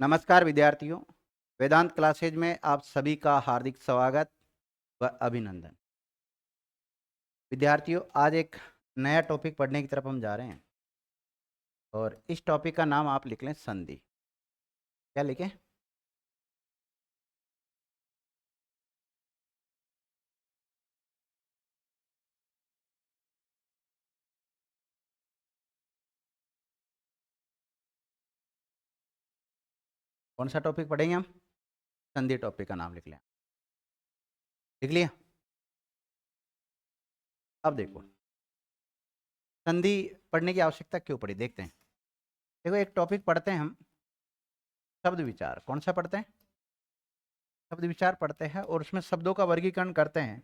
नमस्कार विद्यार्थियों, वेदांत क्लासेज में आप सभी का हार्दिक स्वागत व अभिनंदन। विद्यार्थियों, आज एक नया टॉपिक पढ़ने की तरफ हम जा रहे हैं और इस टॉपिक का नाम आप लिख लें संधि। क्या लिखें? कौन सा टॉपिक पढ़ेंगे हम? संधि टॉपिक का नाम लिख लें। लिख लिया? अब देखो, संधि पढ़ने की आवश्यकता क्यों पड़ी, देखते हैं। देखो, एक टॉपिक पढ़ते हैं हम, शब्द विचार। कौन सा पढ़ते हैं? शब्द विचार पढ़ते हैं और उसमें शब्दों का वर्गीकरण करते हैं।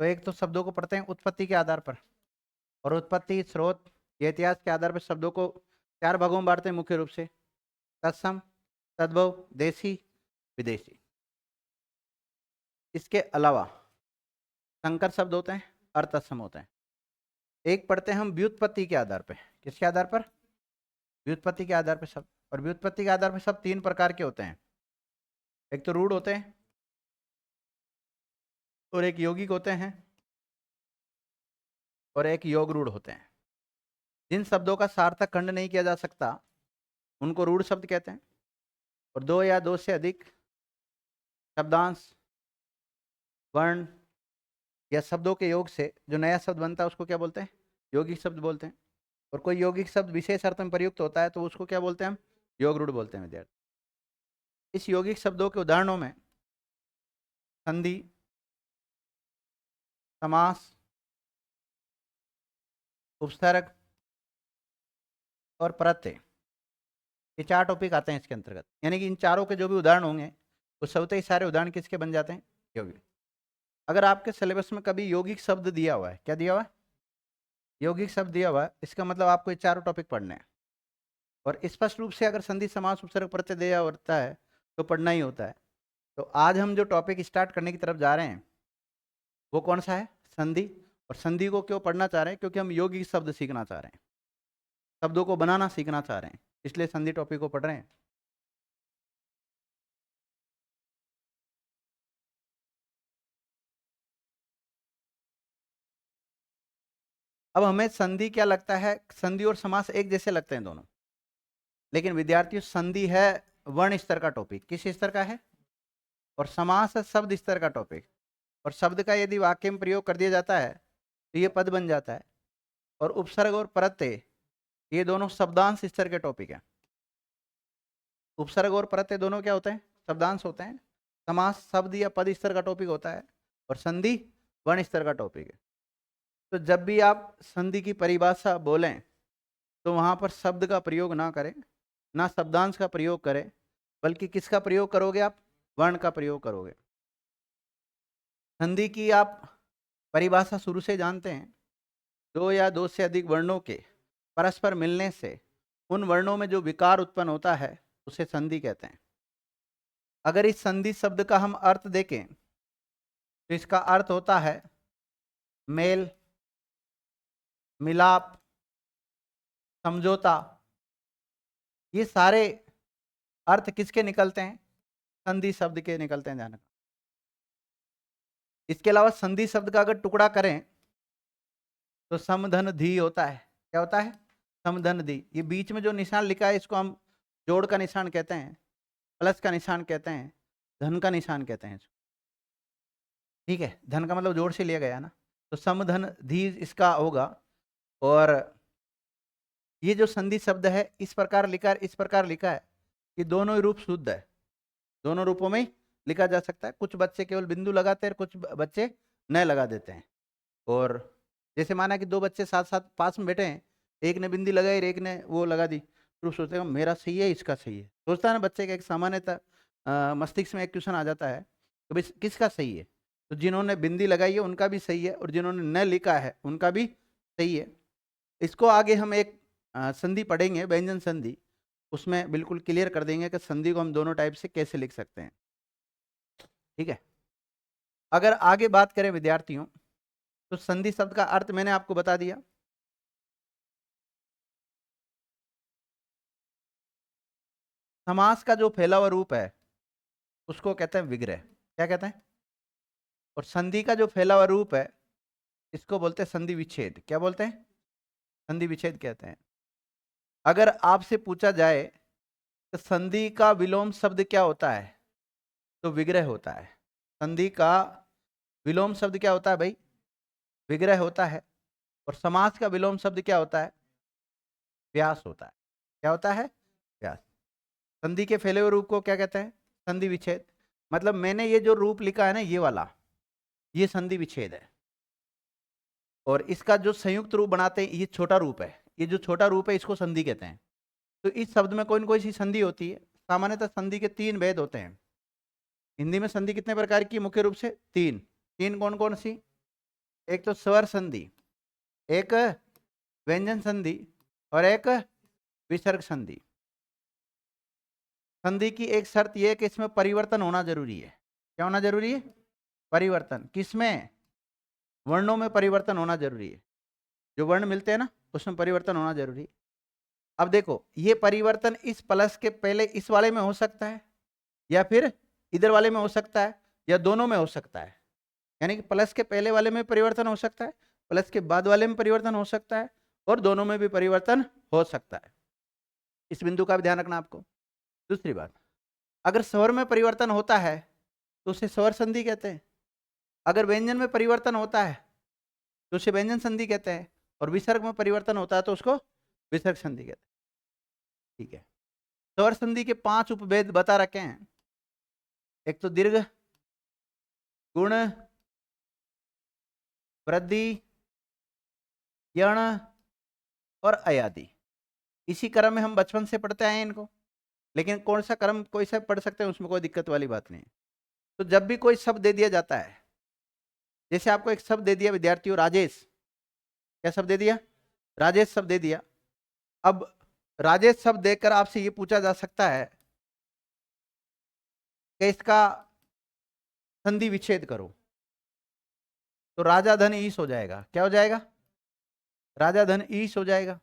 तो एक तो शब्दों को पढ़ते हैं उत्पत्ति के आधार पर, और उत्पत्ति, स्रोत, ये इतिहास के आधार पर शब्दों को 4 भागों में बांटते हैं मुख्य रूप से: तत्सम, तद्भव, देशी, विदेशी। इसके अलावा संकर शब्द होते हैं, अर्थतत्सम होते हैं। एक पढ़ते हैं हम व्युत्पत्ति के आधार पर। किसके आधार पर? व्युत्पत्ति के आधार पर शब्द। और व्युत्पत्ति के आधार पर शब्द 3 प्रकार के होते हैं। एक तो रूढ़ होते हैं, और एक यौगिक होते हैं, और एक योग रूढ़ होते हैं। जिन शब्दों का सार्थक खंड नहीं किया जा सकता उनको रूढ़ शब्द कहते हैं। और 2 या 2 से अधिक शब्दांश, वर्ण या शब्दों के योग से जो नया शब्द बनता है उसको क्या बोलते हैं? यौगिक शब्द बोलते हैं। और कोई यौगिक शब्द विशेष अर्थ में प्रयुक्त होता है तो उसको क्या बोलते हैं? हम योग रूढ़ बोलते हैं विद्यार्थी। इस यौगिक शब्दों के उदाहरणों में संधि, समास, उपसर्ग और प्रत्यय, ये 4 टॉपिक आते हैं इसके अंतर्गत। यानी कि इन चारों के जो भी उदाहरण होंगे वो सबसे ही सारे उदाहरण किसके बन जाते हैं? यौगिक। अगर आपके सिलेबस में कभी यौगिक शब्द दिया हुआ है, क्या दिया हुआ है? यौगिक शब्द दिया हुआ है, इसका मतलब आपको ये चारों टॉपिक पढ़ने हैं। और स्पष्ट रूप से अगर संधि, समास, उपसर्ग, प्रत्यय दिया होता है तो पढ़ना ही होता है। तो आज हम जो टॉपिक स्टार्ट करने की तरफ जा रहे हैं वो कौन सा है? संधि। और संधि को क्यों पढ़ना चाह रहे हैं? क्योंकि हम यौगिक शब्द सीखना चाह रहे हैं, शब्दों को बनाना सीखना चाह रहे हैं, इसलिए संधि टॉपिक को पढ़ रहे हैं। अब हमें संधि क्या लगता है? संधि और समास एक जैसे लगते हैं दोनों, लेकिन विद्यार्थियों संधि है वर्ण स्तर का टॉपिक। किस स्तर का है? और समास है शब्द स्तर का टॉपिक। और शब्द का यदि वाक्य में प्रयोग कर दिया जाता है तो ये पद बन जाता है। और उपसर्ग और प्रत्यय ये दोनों शब्दांश स्तर के टॉपिक है। उपसर्ग और प्रत्यय दोनों क्या होते हैं? शब्दांश होते हैं। समास शब्द या पद स्तर का टॉपिक होता है, और संधि वर्ण स्तर का टॉपिक है। तो जब भी आप संधि की परिभाषा बोलें तो वहां पर शब्द का प्रयोग ना करें, ना शब्दांश का प्रयोग करें, बल्कि किसका प्रयोग करोगे आप? वर्ण का प्रयोग करोगे। संधि की आप परिभाषा शुरू से जानते हैं, 2 या 2 से अधिक वर्णों के परस्पर मिलने से उन वर्णों में जो विकार उत्पन्न होता है उसे संधि कहते हैं। अगर इस संधि शब्द का हम अर्थ देखें तो इसका अर्थ होता है मेल, मिलाप, समझौता। ये सारे अर्थ किसके निकलते हैं? संधि शब्द के निकलते हैं, ध्यान रखना। इसके अलावा संधि शब्द का अगर टुकड़ा करें तो समधन धी होता है। क्या होता है? समधन धी। ये बीच में जो निशान लिखा है इसको हम जोड़ का निशान कहते हैं, प्लस का निशान कहते हैं, धन का निशान कहते हैं। ठीक है, धन का मतलब जोड़ से लिया गया ना, तो समधन धी इसका होगा। और ये जो संधि शब्द है इस प्रकार लिखा है, इस प्रकार लिखा है कि दोनों ही रूप शुद्ध है, दोनों रूपों में लिखा जा सकता है। कुछ बच्चे केवल बिंदु लगाते हैं, कुछ बच्चे न लगा देते हैं। और जैसे माना कि 2 बच्चे साथ साथ पास में बैठे हैं, एक ने बिंदी लगाई और एक ने वो लगा दी, तो सोचते हैं मेरा सही है, इसका सही है। सोचता है ना बच्चे का, एक सामान्यतः मस्तिष्क में एक क्वेश्चन आ जाता है तो भाई किसका सही है? तो जिन्होंने बिंदी लगाई है उनका भी सही है, और जिन्होंने न लिखा है उनका भी सही है। इसको आगे हम एक संधि पढ़ेंगे, व्यंजन संधि, उसमें बिल्कुल क्लियर कर देंगे कि संधि को हम दोनों टाइप से कैसे लिख सकते हैं। ठीक है, अगर आगे बात करें विद्यार्थियों तो संधि शब्द का अर्थ मैंने आपको बता दिया। समास का जो फैला हुआ रूप है उसको कहते हैं विग्रह। क्या कहते हैं? और संधि का जो फैला हुआ रूप है इसको बोलते हैं संधि विच्छेद। क्या बोलते हैं? संधि विच्छेद कहते हैं। अगर आपसे पूछा जाए तो संधि का विलोम शब्द क्या होता है, तो विग्रह होता है। संधि का विलोम शब्द क्या होता है भाई? विग्रह होता है। और समास का विलोम शब्द क्या होता है? व्यास होता है। क्या होता है? व्यास। संधि के फैले हुए रूप को क्या कहते हैं? संधि विच्छेद। मतलब मैंने ये जो रूप लिखा है ना, ये वाला, ये संधि विच्छेद है। और इसका जो संयुक्त रूप बनाते हैं ये छोटा रूप है। ये जो छोटा रूप है इसको संधि कहते हैं। तो इस शब्द में कोई न कोई सी संधि होती है। सामान्यतः संधि के 3 भेद होते हैं। हिंदी में संधि कितने प्रकार की? मुख्य रूप से 3। 3 कौन कौन सी? एक तो स्वर संधि, एक व्यंजन संधि और एक विसर्ग संधि। संधि की एक शर्त यह है कि इसमें परिवर्तन होना जरूरी है। क्या होना जरूरी है? परिवर्तन। किसमें? वर्णों में परिवर्तन होना जरूरी है। जो वर्ण मिलते हैं ना उसमें परिवर्तन होना जरूरी है। अब देखो, ये परिवर्तन इस प्लस के पहले इस वाले में हो सकता है, या फिर इधर वाले में हो सकता है, या दोनों में हो सकता है। यानी कि प्लस के पहले वाले में परिवर्तन हो सकता है, प्लस के बाद वाले में परिवर्तन हो सकता है, और दोनों में भी परिवर्तन हो सकता है। इस बिंदु का भी ध्यान रखना आपको। दूसरी बात, अगर स्वर में परिवर्तन होता है तो उसे स्वर संधि कहते हैं। अगर व्यंजन में परिवर्तन होता है तो उसे व्यंजन संधि कहते हैं। और विसर्ग में परिवर्तन होता है तो उसको विसर्ग संधि कहते हैं। ठीक है। स्वर संधि के 5 उपभेद बता रखे हैं। एक तो दीर्घ, गुण, वृद्धि, यण और अयादि। इसी क्रम में हम बचपन से पढ़ते आए हैं इनको, लेकिन कौन सा क्रम कोई सा पढ़ सकते हैं, उसमें कोई दिक्कत वाली बात नहीं है। तो जब भी कोई शब्द दे दिया जाता है, जैसे आपको एक शब्द दे दिया विद्यार्थियों, राजेश। क्या शब्द दे दिया? राजेश शब्द दे दिया। अब राजेश शब्द देकर आपसे ये पूछा जा सकता है कि इसका संधि विच्छेद करो, तो राजा धन ईश हो जाएगा। क्या हो जाएगा? राजा धन ईश हो जाएगा।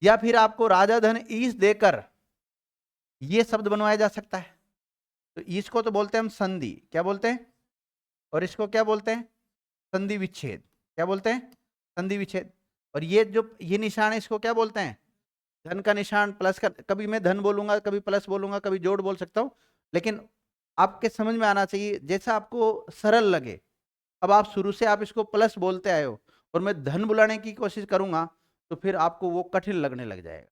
या फिर आपको राजा धन ईश देकर ये शब्द बनवाया जा सकता है। तो ईश को तो बोलते हैं हम संधि। क्या बोलते हैं? और इसको क्या बोलते हैं? संधि विच्छेद। क्या बोलते हैं? संधि विच्छेद। और ये जो ये निशान है इसको क्या बोलते हैं? धन का निशान, प्लस का। कभी मैं धन बोलूंगा, कभी प्लस बोलूंगा, कभी जोड़ बोल सकता हूं, लेकिन आपके समझ में आना चाहिए जैसा आपको सरल लगे। अब आप शुरू से आप इसको प्लस बोलते आए हो और मैं धन बुलाने की कोशिश करूंगा तो फिर आपको वो कठिन लगने लग जाएगा।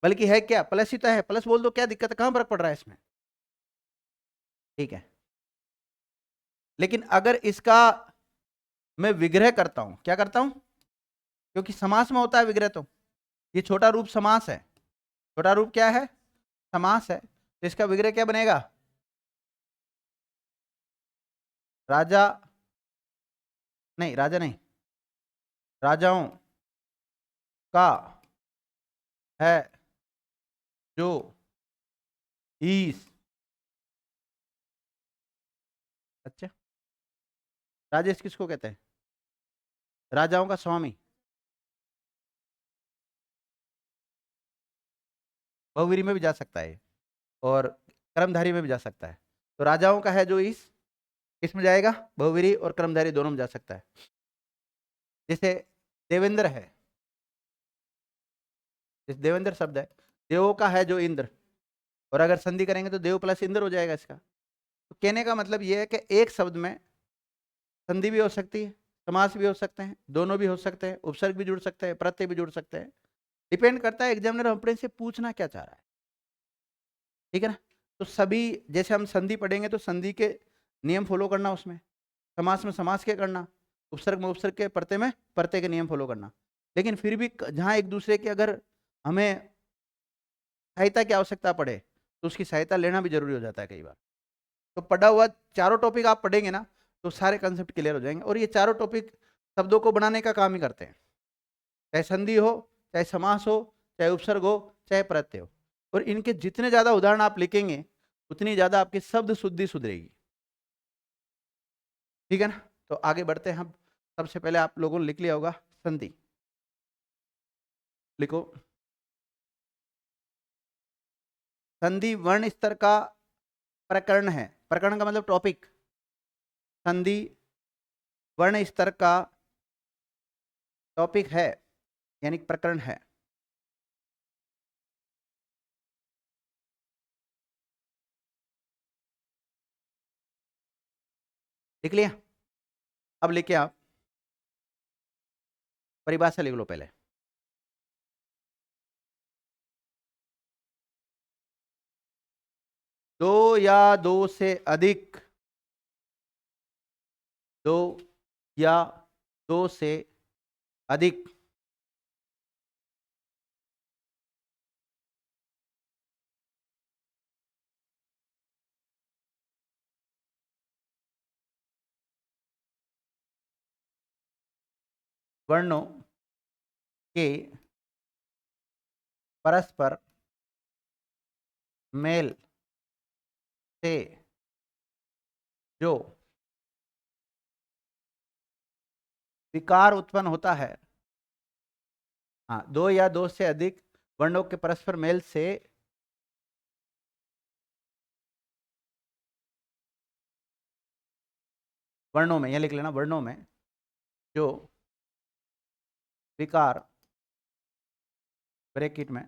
बल्कि है क्या, प्लस ही तो है, प्लस बोल दो, क्या दिक्कत है, कहां फर्क पड़ रहा है इसमें? ठीक है। लेकिन अगर इसका मैं विग्रह करता हूं, क्या करता हूं, क्योंकि समास में होता है विग्रह, तो ये छोटा रूप समास है। छोटा रूप क्या है? समास है। तो इसका विग्रह क्या बनेगा? राजा, नहीं राजा नहीं, राजाओं का है जो ईश। अच्छा, राजेश किसको कहते हैं? राजाओं का स्वामी। बहुवीरी में भी जा सकता है और कर्मधारी में भी जा सकता है। तो राजाओं का है जो ईश किसमें जाएगा? बहुवीरी और कर्मधारी दोनों में जा सकता है। जैसे देवेंद्र है, जैसे देवेंद्र शब्द है, देवों का है जो इंद्र, और अगर संधि करेंगे तो देव प्लस इंद्र हो जाएगा इसका। तो कहने का मतलब यह है कि एक शब्द में संधि भी हो सकती है, समास भी हो सकते हैं, दोनों भी हो सकते हैं, उपसर्ग भी जुड़ सकते हैं, प्रत्यय भी जुड़ सकते हैं। डिपेंड करता है एग्जामिनर अपने से पूछना क्या चाह रहा है। ठीक है ना? तो सभी, जैसे हम संधि पढ़ेंगे तो संधि के नियम फॉलो करना, उसमें समास में समास के करना, उपसर्ग में उपसर्ग के, प्रत्यय में प्रत्यय के नियम फॉलो करना। लेकिन फिर भी जहाँ एक दूसरे के अगर हमें सहायता की आवश्यकता पड़े तो उसकी सहायता लेना भी जरूरी हो जाता है कई बार। तो पढ़ा हुआ चारों टॉपिक आप पढ़ेंगे ना तो सारे कंसेप्ट क्लियर हो जाएंगे। और ये चारों टॉपिक शब्दों को बनाने का काम ही करते हैं, चाहे संधि हो, चाहे समास हो, चाहे उपसर्ग हो, चाहे प्रत्यय हो। और इनके जितने ज्यादा उदाहरण आप लिखेंगे उतनी ज्यादा आपकी शब्द शुद्धि सुधरेगी। ठीक है ना? तो आगे बढ़ते हैं हम। सबसे पहले आप लोगों ने लिख लिया होगा संधि। लिखो संधि वर्ण स्तर का प्रकरण है। प्रकरण का मतलब टॉपिक। संधि वर्ण स्तर का टॉपिक है यानी प्रकरण है। लिख लिया? अब लिखिए आप परिभाषा लिख लो पहले। दो या दो से अधिक, दो या दो से अधिक वर्णों के परस्पर मेल से जो विकार उत्पन्न होता है, हाँ, दो या दो से अधिक वर्णों के परस्पर मेल से वर्णों में, यह लिख लेना, वर्णों में जो विकार ब्रैकेट में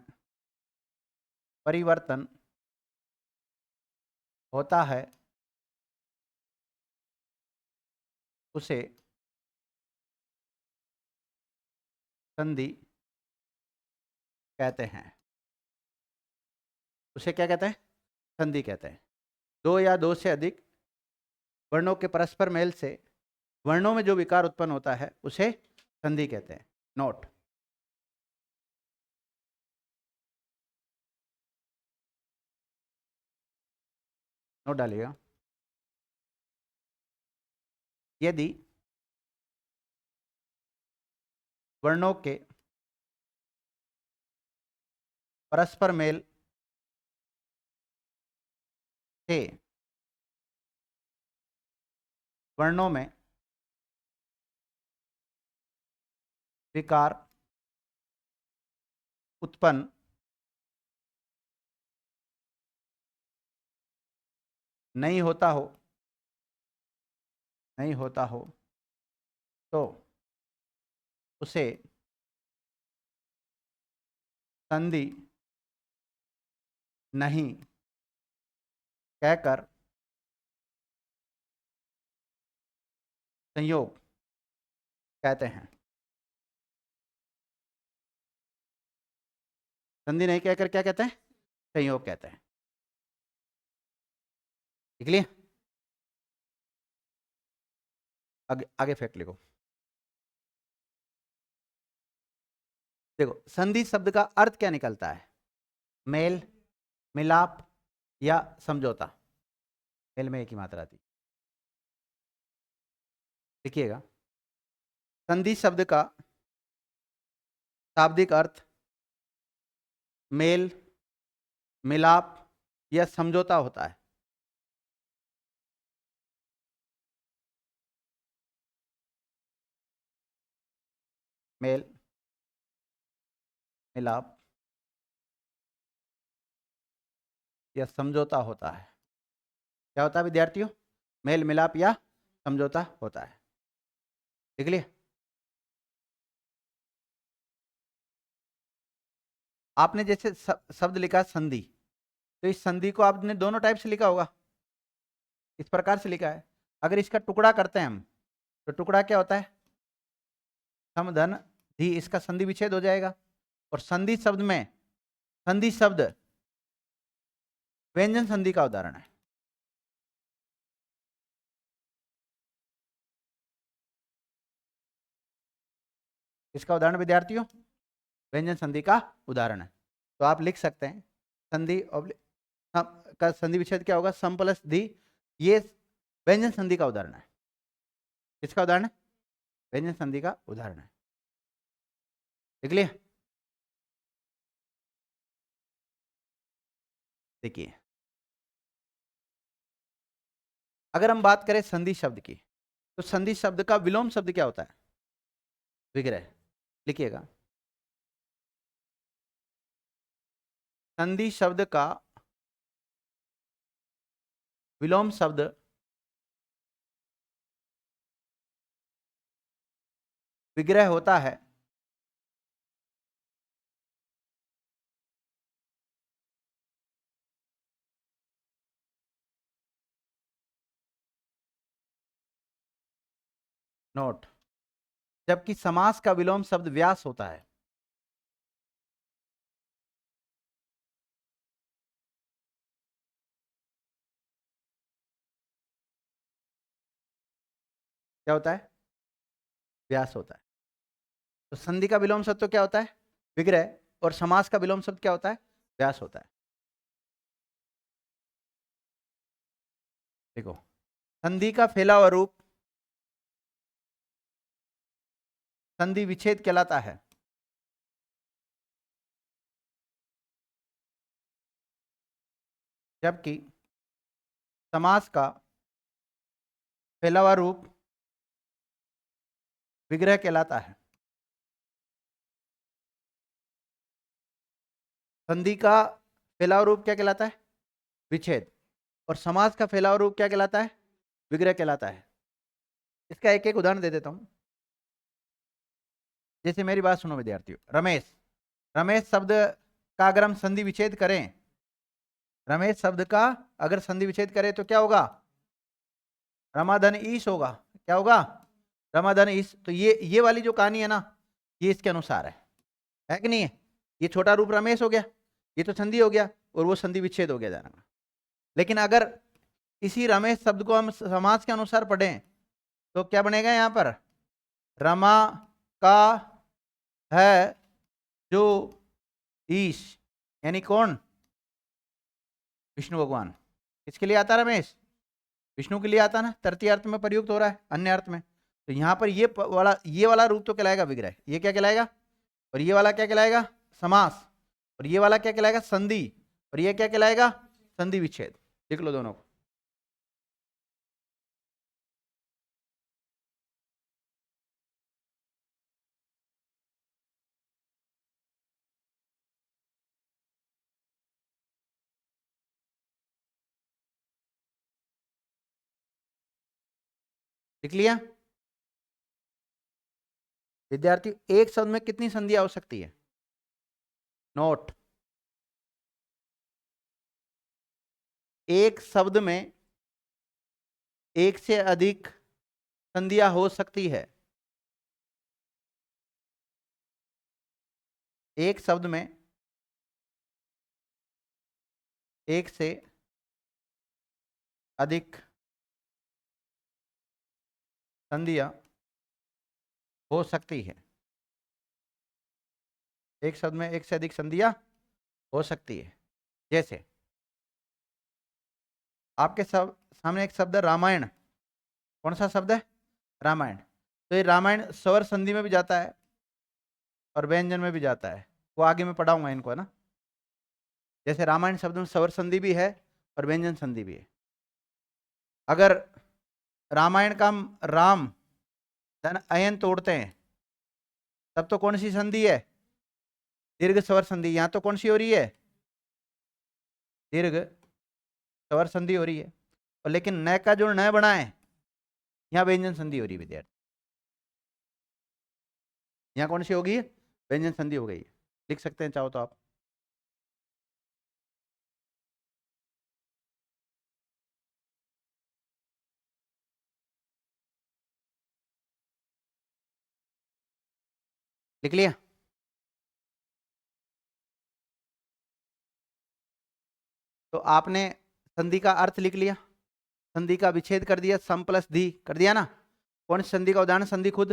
परिवर्तन होता है उसे संधि कहते हैं। उसे क्या कहते हैं? संधि कहते हैं। दो या दो से अधिक वर्णों के परस्पर मेल से वर्णों में जो विकार उत्पन्न होता है उसे संधि कहते हैं। नोट। नोट डालिएगा। यदि वर्णों के परस्पर मेल से वर्णों में विकार उत्पन्न नहीं होता हो तो उसे संधि नहीं कहकर संयोग कहते हैं। संधि नहीं कहकर क्या कहते हैं? संयोग कहते हैं। लिख लिया? आगे आगे फैक्ट लिखो। देखो, संधि शब्द का अर्थ क्या निकलता है? मेल, मिलाप या समझौता। मेल में एक ही मात्रा आती। लिखिएगा, संधि शब्द का शाब्दिक अर्थ मेल, मिलाप या समझौता होता है। मेल, मिलाप या समझौता होता है। क्या होता है विद्यार्थियों? मेल, मिलाप या समझौता होता है। लिख लिया? आपने जैसे शब्द लिखा संधि, तो इस संधि को आपने दोनों टाइप से लिखा होगा। इस प्रकार से लिखा है। अगर इसका टुकड़ा करते हैं हम, तो टुकड़ा क्या होता है? सम धन धी, इसका संधि विच्छेद हो जाएगा। और संधि शब्द में, संधि शब्द व्यंजन संधि का उदाहरण है। इसका उदाहरण विद्यार्थियों व्यंजन संधि का उदाहरण है। तो आप लिख सकते हैं संधि का संधि विच्छेद क्या होगा? सम प्लस धी। ये व्यंजन संधि का उदाहरण है। किसका उदाहरण है? व्यंजन संधि का उदाहरण है। लिख लिया? देखिए, अगर हम बात करें संधि शब्द की, तो संधि शब्द का विलोम शब्द क्या होता है? विग्रह। लिखिएगा, संधि शब्द का विलोम शब्द विग्रह होता है नोट, जबकि समास का विलोम शब्द व्यास होता है। क्या होता है? व्यास होता है। तो संधि का विलोम शब्द तो क्या होता है? विग्रह। और समास का विलोम शब्द क्या होता है? व्यास होता है। देखो, संधि का फैला हुआ रूप संधि विच्छेद कहलाता है। जबकि समास का फैला हुआ रूप विग्रह कहलाता है। संधि का फैला हुआ रूप क्या कहलाता है? विच्छेद। और समास का फैला हुआ रूप क्या कहलाता है? विग्रह कहलाता है। इसका एक एक उदाहरण दे देता हूं। जैसे मेरी बात सुनो विद्यार्थियों, रमेश, रमेश शब्द का अगर हम संधि विच्छेद करें, रमेश शब्द का अगर संधि विच्छेद करें तो क्या होगा? रमाधन ईश होगा। क्या होगा? रमाधन ईश। तो ये वाली जो कहानी है ना, ये इसके अनुसार है कि नहीं है? ये छोटा रूप रमेश हो गया, ये तो संधि हो गया, और वो संधि विच्छेद हो गया जाना। लेकिन अगर इसी रमेश शब्द को हम समास के अनुसार पढ़ें तो क्या बनेगा? यहां पर रमा का है जो ईश, यानी कौन? विष्णु भगवान। किसके लिए आता रमेश? विष्णु के लिए आता ना, तृतीय अर्थ में प्रयुक्त हो रहा है, अन्य अर्थ में। तो यहाँ पर ये वाला रूप तो कहलाएगा विग्रह। ये क्या कहलाएगा? और ये वाला क्या कहलाएगा? समास। और ये वाला क्या कहलाएगा? संधि। और ये क्या कहलाएगा? संधि विच्छेद। लिख लो दोनों को। लिख लिया? विद्यार्थी, एक शब्द में कितनी संधियां हो सकती है? नोट, एक शब्द में एक से अधिक संधियां हो सकती है। एक शब्द में एक से अधिक संधियां हो सकती है। एक शब्द में एक से अधिक संधियां हो सकती है। जैसे आपके सामने एक शब्द है रामायण। कौन सा शब्द है? रामायण। तो ये रामायण स्वर संधि में भी जाता है और व्यंजन में भी जाता है। वो आगे मैं पढ़ाऊंगा इनको, है ना। जैसे रामायण शब्द में स्वर संधि भी है और व्यंजन संधि भी है। अगर रामायण का हम राम धन अयन तोड़ते हैं तब तो कौन सी संधि है? दीर्घ स्वर संधि। यहां तो कौन सी हो रही है? दीर्घ स्वर संधि हो रही है। और लेकिन न का जो न बना है, यहाँ व्यंजन संधि हो रही है विद्यार्थी। यहाँ कौन सी होगी? व्यंजन संधि हो गई। लिख सकते हैं चाहो तो आप। लिख लिया? तो आपने संधि का अर्थ लिख लिया, संधि का विच्छेद कर दिया, सम प्लस धी कर दिया ना। कौन सी संधि का उदाहरण? संधि खुद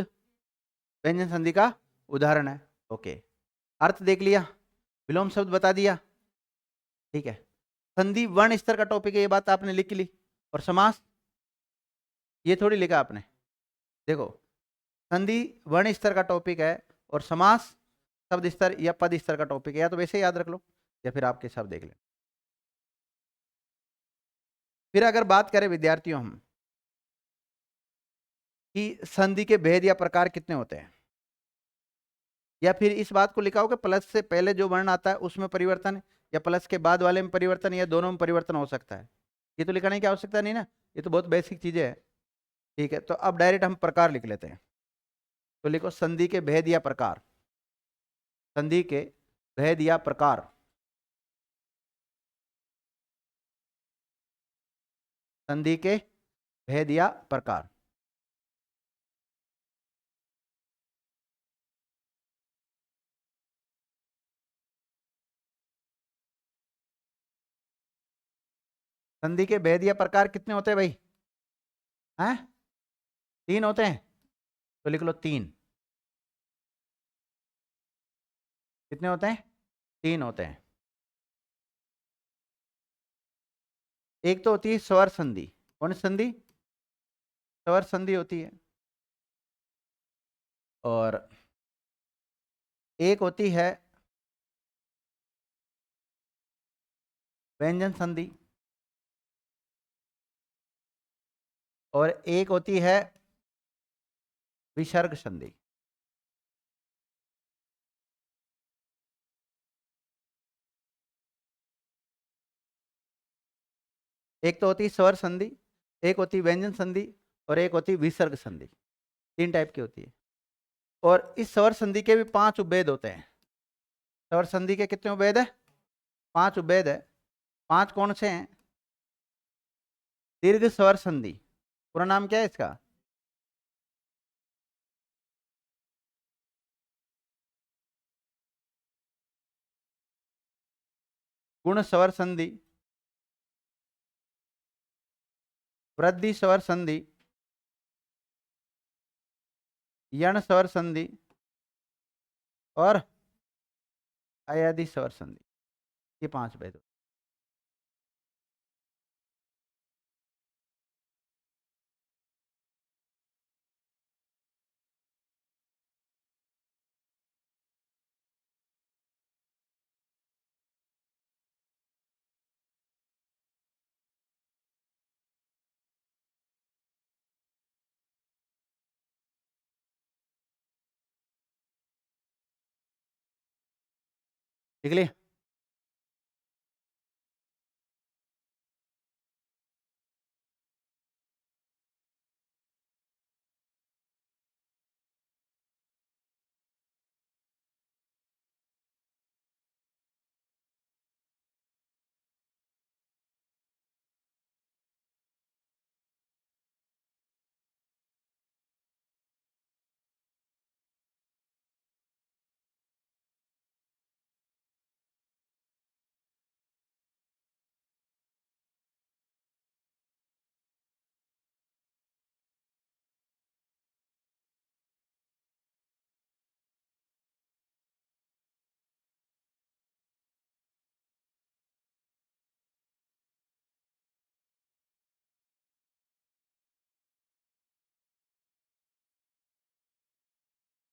व्यंजन संधि का उदाहरण है। ओके, अर्थ देख लिया, विलोम शब्द बता दिया, ठीक है। संधि वर्ण स्तर का टॉपिक है, ये बात आपने लिख ली। और समास ये थोड़ी लिखा आपने। देखो, संधि वर्ण स्तर का टॉपिक है और समास शब्द स्तर या पद स्तर का टॉपिक है। या तो वैसे याद रख लो या फिर आपके हिसाब देख ले। फिर अगर बात करें विद्यार्थियों हम कि संधि के भेद या प्रकार कितने होते हैं, या फिर इस बात को लिखा हो कि प्लस से पहले जो वर्ण आता है उसमें परिवर्तन, या प्लस के बाद वाले में परिवर्तन, या दोनों में परिवर्तन हो सकता है, ये तो लिखाने की आवश्यकता नहीं ना, ये तो बहुत बेसिक चीजें है। ठीक है, तो अब डायरेक्ट हम प्रकार लिख लेते हैं। तो लिखो संधि के भेद या प्रकार, संधि के भेद या प्रकार। संधि के भेद या प्रकार। संधि के भेद या प्रकार कितने होते हैं भाई? हैं? 3 होते हैं, तो लिख लो 3। कितने होते हैं? 3 होते हैं। एक तो होती है स्वर संधि। कौन सी संधि? स्वर संधि होती है। और एक होती है व्यंजन संधि, और एक होती है विसर्ग संधि। एक तो होती है स्वर संधि, एक होती है व्यंजन संधि, और एक होती है विसर्ग संधि। 3 टाइप की होती है। और इस स्वर संधि के भी 5 उपभेद होते हैं। स्वर संधि के कितने उपभेद है? 5 उपभेद है। 5 कौन से हैं? दीर्घ स्वर संधि, पूरा नाम क्या है इसका? गुण स्वर संधि, वृद्धि स्वर संधि, यण स्वर संधि, और अयादि स्वर संधि। ये 5 भेद। ठीक है?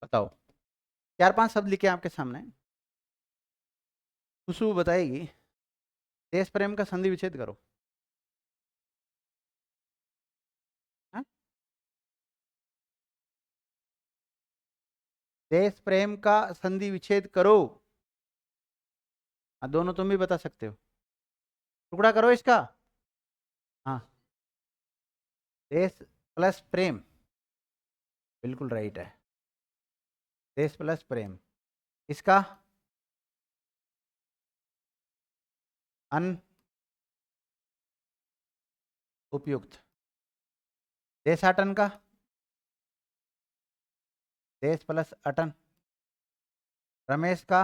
बताओ, 4-5 शब्द लिखे आपके सामने। खुशबू बताएगी। देश प्रेम का संधि विच्छेद करो। हाँ? देश प्रेम का संधि विच्छेद करो। हाँ, दोनों तुम भी बता सकते हो। टुकड़ा करो इसका। हाँ, देश प्लस प्रेम, बिल्कुल राइट है। देश प्लस प्रेम। इसका अन उपयुक्त। देशाटन का देश प्लस अटन। रमेश का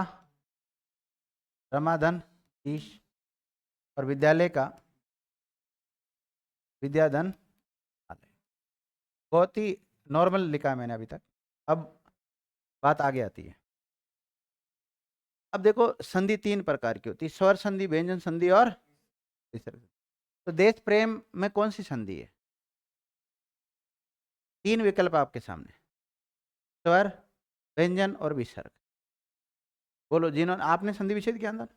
रमाधन ईश। और विद्यालय का विद्याधन आलय। बहुत ही नॉर्मल लिखा है मैंने अभी तक। अब बात आगे आती है। अब देखो, संधि 3 प्रकार की होती है, स्वर संधि, व्यंजन संधि और विसर्ग। तो देश प्रेम में कौन सी संधि है? 3 विकल्प आपके सामने, स्वर, व्यंजन और विसर्ग। बोलो, जिन्होंने आपने संधि विच्छेद किया अंदर।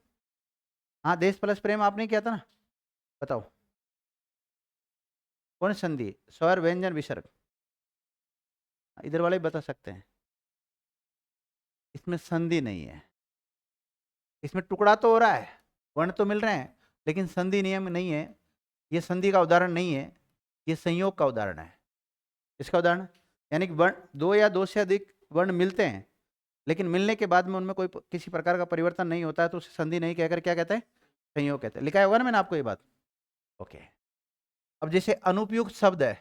हाँ, देश प्लस प्रेम आपने किया था ना। बताओ कौन सी संधि? स्वर, व्यंजन, विसर्ग। इधर वाले बता सकते हैं। इसमें संधि नहीं है। इसमें टुकड़ा तो हो रहा है, वर्ण तो मिल रहे हैं, लेकिन संधि नियम नहीं है। ये संधि का उदाहरण नहीं है, ये संयोग का उदाहरण है। इसका उदाहरण यानी कि वर्ण, दो या दो से अधिक वर्ण मिलते हैं लेकिन मिलने के बाद में उनमें कोई किसी प्रकार का परिवर्तन नहीं होता है तो उसे संधि नहीं कहकर क्या कहते हैं, संयोग कहते हैं। लिखा होगा ना मैंने आपको ये बात। ओके, अब जैसे अनुपयुक्त शब्द है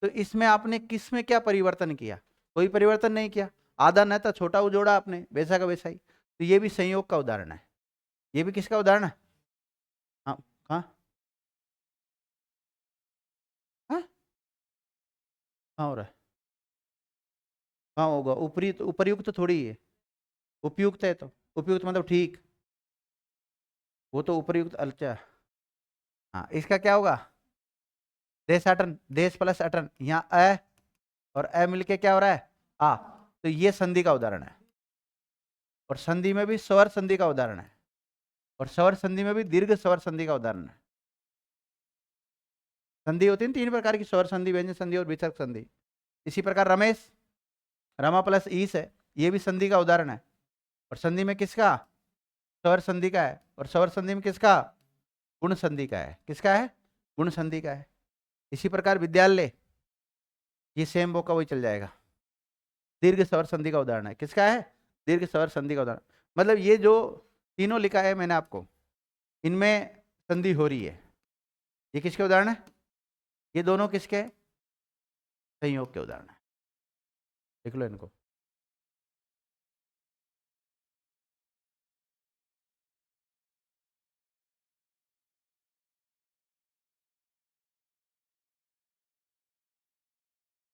तो इसमें आपने किस में क्या परिवर्तन किया, कोई परिवर्तन नहीं किया, आधा न था छोटा जोड़ा आपने, वैसा का वैसा ही। तो ये भी संयोग का उदाहरण है। ये भी किसका उदाहरण है? हाँ हाँ हाँ, हाँ हो रहा है, हाँ होगा। ऊपरी तो उपयुक्त तो थोड़ी है, उपयुक्त है तो उपयुक्त मतलब ठीक, वो तो उपयुक्त। अच्छा हाँ, इसका क्या होगा? देशाटन, देश प्लस अटन, यहाँ अ और अ मिलके क्या हो रहा है? आ। तो ये संधि का उदाहरण है। और संधि में भी स्वर संधि का उदाहरण है, और स्वर संधि में भी दीर्घ स्वर संधि का उदाहरण है। संधि होती है तीन प्रकार की, स्वर संधि, व्यंजन संधि और विसर्ग संधि। इसी प्रकार रमेश, रमा प्लस ईस है, ये भी संधि का उदाहरण है। और संधि में किसका? स्वर संधि का है। और स्वर संधि में किसका? गुण संधि का है। किसका है? गुण संधि का है। इसी प्रकार विद्यालय, ये सेम वो का वही चल जाएगा, दीर्घ स्वर संधि का उदाहरण है। किसका है? दीर्घ स्वर संधि का उदाहरण। मतलब ये जो तीनों लिखा है मैंने आपको, इनमें संधि हो रही है। ये किसके उदाहरण है? ये दोनों किसके? संयोग के उदाहरण है। देख लो इनको।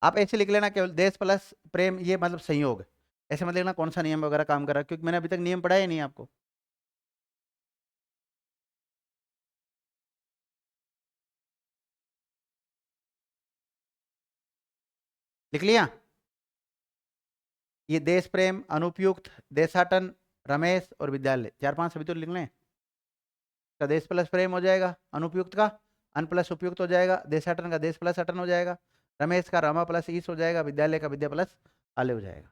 आप ऐसे लिख लेना केवल देश प्लस प्रेम, ये मतलब संयोग। ऐसे मत लिखना कौन सा नियम वगैरह काम कर रहा है, क्योंकि मैंने अभी तक नियम पढ़ाया ही नहीं आपको। लिख लिया? ये देश प्रेम, अनुपयुक्त, देशाटन, रमेश और विद्यालय, चार पांच सभी तो लिख लें। का देश प्लस प्रेम हो जाएगा, अनुपयुक्त का अन प्लस उपयुक्त हो जाएगा, देशाटन का देश प्लस अटन हो जाएगा, रमेश का रमा प्लस ईस हो जाएगा, विद्यालय का विद्या प्लस आले हो जाएगा।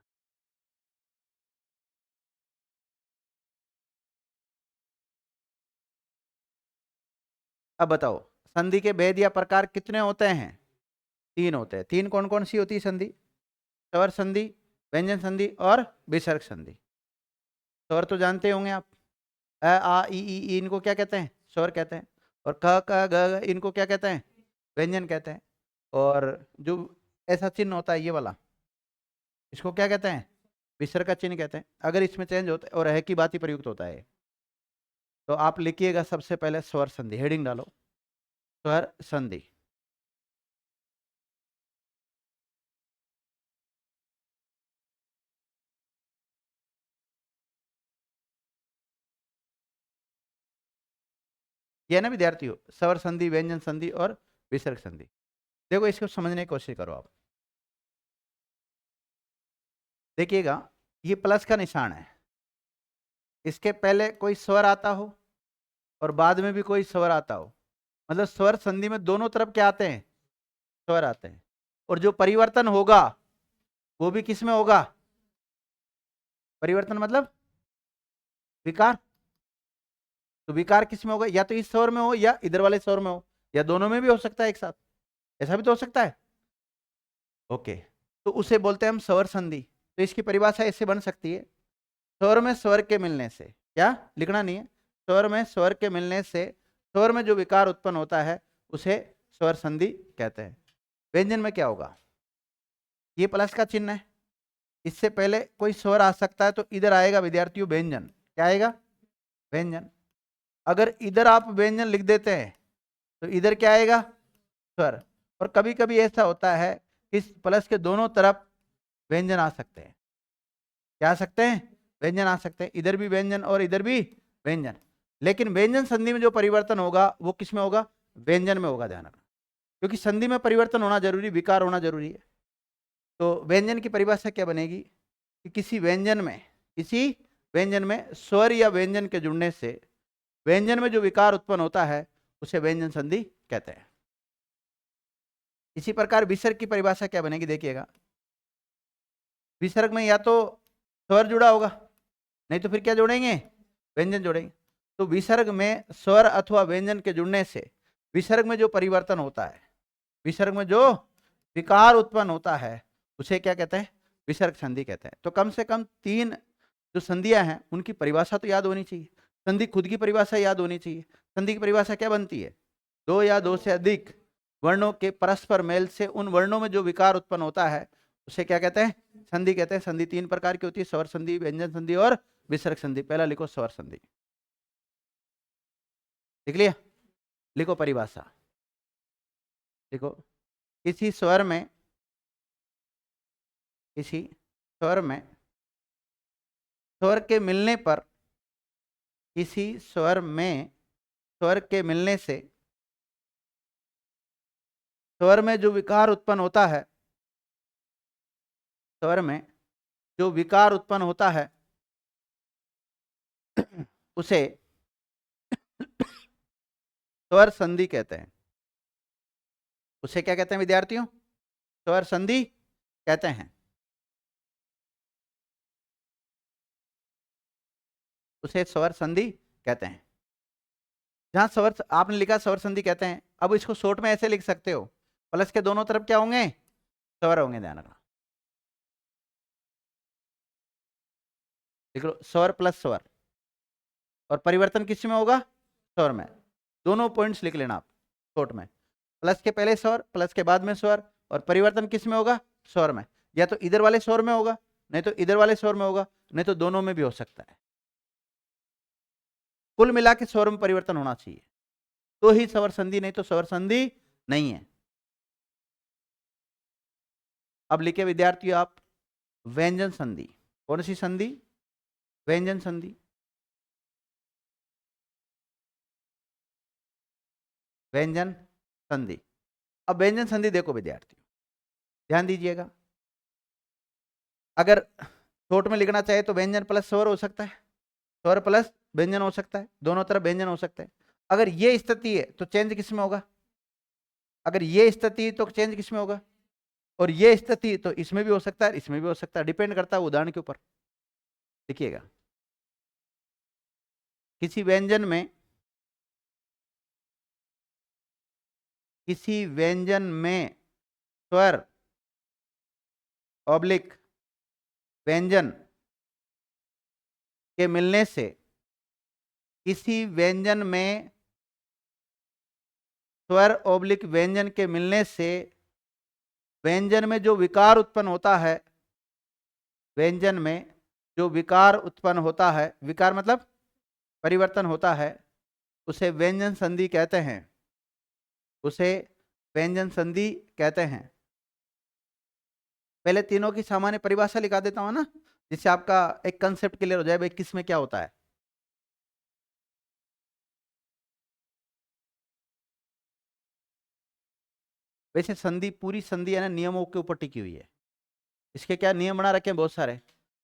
अब बताओ संधि के भेद या प्रकार कितने होते हैं? तीन होते हैं। तीन कौन कौन सी होती है संधि? स्वर संधि, व्यंजन संधि और विसर्ग संधि। स्वर तो जानते होंगे आप, अ आ ई इनको क्या कहते हैं? स्वर कहते हैं। और क क ग ग, इनको क्या कहते हैं? व्यंजन कहते हैं। और जो ऐसा चिन्ह होता है ये वाला, इसको क्या कहते हैं? विसर्ग का चिन्ह कहते हैं। अगर इसमें चेंज होता है और है की बात ही प्रयुक्त होता है, तो आप लिखिएगा सबसे पहले स्वर संधि, हेडिंग डालो स्वर संधि। ये ना विद्यार्थियों, स्वर संधि, व्यंजन संधि और विसर्ग संधि। देखो इसको समझने की कोशिश करो आप। देखिएगा ये प्लस का निशान है, इसके पहले कोई स्वर आता हो और बाद में भी कोई स्वर आता हो, मतलब स्वर संधि में दोनों तरफ क्या आते हैं? स्वर आते हैं। और जो परिवर्तन होगा वो भी किस में होगा? परिवर्तन मतलब विकार। तो विकार किस में होगा? या तो इस स्वर में हो या इधर वाले स्वर में हो, या दोनों में भी हो सकता है एक साथ, ऐसा भी तो हो सकता है। ओके, तो उसे बोलते हैं हम स्वर संधि। तो इसकी परिभाषा ऐसे बन सकती है, स्वर में स्वर के मिलने से, क्या लिखना नहीं है, स्वर में स्वर के मिलने से स्वर में जो विकार उत्पन्न होता है उसे स्वर संधि कहते हैं। व्यंजन में क्या होगा? ये प्लस का चिन्ह है, इससे पहले कोई स्वर आ सकता है तो इधर आएगा विद्यार्थियों व्यंजन। क्या आएगा? व्यंजन। अगर इधर आप व्यंजन लिख देते हैं तो इधर क्या आएगा? स्वर। और कभी कभी ऐसा होता है कि इस प्लस के दोनों तरफ व्यंजन आ सकते हैं। क्या आ सकते हैं? व्यंजन आ सकते हैं, इधर भी व्यंजन और इधर भी व्यंजन। लेकिन व्यंजन संधि में जो परिवर्तन होगा वो किस में होगा? व्यंजन में होगा, ध्यान रखना, क्योंकि संधि में परिवर्तन होना जरूरी, विकार होना जरूरी है। तो व्यंजन की परिभाषा क्या बनेगी कि किसी व्यंजन में स्वर या व्यंजन के जुड़ने से व्यंजन में जो विकार उत्पन्न होता है उसे व्यंजन संधि कहते हैं। इसी प्रकार विसर्ग की परिभाषा क्या बनेगी? देखिएगा, विसर्ग में या तो स्वर जुड़ा होगा, नहीं तो फिर क्या जोड़ेंगे? व्यंजन जोड़ेंगे। तो विसर्ग में स्वर अथवा व्यंजन के जुड़ने से विसर्ग में जो परिवर्तन होता है, विसर्ग में जो विकार उत्पन्न होता है, उसे क्या कहते हैं? विसर्ग संधि कहते हैं। तो कम से कम 3 जो संधियां हैं उनकी परिभाषा तो याद होनी चाहिए। संधि खुद की परिभाषा याद होनी चाहिए। संधि की परिभाषा क्या बनती है? 2 या 2 से अधिक वर्णों के परस्पर मेल से उन वर्णों में जो विकार उत्पन्न होता है उसे क्या कहते हैं? संधि कहते हैं। संधि 3 प्रकार की होती है, स्वर संधि, व्यंजन संधि और विसर्ग संधि। पहला लिखो स्वर संधि, लिख लिया? लिखो परिभाषा, लिखो किसी स्वर में, किसी स्वर में स्वर के मिलने पर, किसी स्वर में स्वर के मिलने से स्वर में जो विकार उत्पन्न होता है, स्वर में जो विकार उत्पन्न होता है उसे स्वर संधि कहते हैं। उसे क्या कहते हैं विद्यार्थियों? स्वर संधि कहते हैं। उसे स्वर संधि कहते हैं। जहां स्वर आपने लिखा स्वर संधि कहते हैं, अब इसको शॉर्ट में ऐसे लिख सकते हो, प्लस के दोनों तरफ क्या होंगे? स्वर होंगे। ध्यान रखना, लिख लो स्वर प्लस स्वर। और परिवर्तन किस में होगा? स्वर में। दोनों पॉइंट्स लिख लेना आप शॉर्ट में, प्लस के पहले स्वर, प्लस के बाद में स्वर। और परिवर्तन किस में होगा? स्वर में। या तो इधर वाले स्वर में होगा, नहीं तो इधर वाले स्वर में होगा, नहीं तो दोनों में भी हो सकता है। कुल मिला के स्वर में परिवर्तन होना चाहिए तो ही स्वर संधि, नहीं तो स्वर संधि नहीं है। अब लिखे विद्यार्थियों आप व्यंजन संधि। कौन सी संधि? व्यंजन संधि। व्यंजन संधि। अब व्यंजन संधि देखो विद्यार्थियों, ध्यान दीजिएगा। अगर शॉर्ट में लिखना चाहे तो व्यंजन प्लस स्वर हो सकता है, स्वर प्लस व्यंजन हो सकता है, दोनों तरफ व्यंजन हो सकता है। अगर ये स्थिति है तो चेंज किस में होगा? अगर ये स्थिति तो चेंज किस में होगा? और ये स्थिति तो इसमें भी हो सकता है, इसमें भी हो सकता है, डिपेंड करता है उदाहरण के ऊपर। देखिएगा, किसी व्यंजन में, किसी व्यंजन में स्वर ऑब्लिक व्यंजन के मिलने से, किसी व्यंजन में स्वर ऑब्लिक व्यंजन के मिलने से व्यंजन में जो विकार उत्पन्न होता है, व्यंजन में जो विकार उत्पन्न होता है, विकार मतलब परिवर्तन होता है, उसे व्यंजन संधि कहते हैं। उसे व्यंजन संधि कहते हैं। पहले तीनों की सामान्य परिभाषा लिखा देता हूं ना, जिससे आपका एक कंसेप्ट क्लियर हो जाए भाई किस में क्या होता है। वैसे संधि, पूरी संधि है ना नियमों के ऊपर टिकी हुई है। इसके क्या नियम बना रखे हैं? बहुत सारे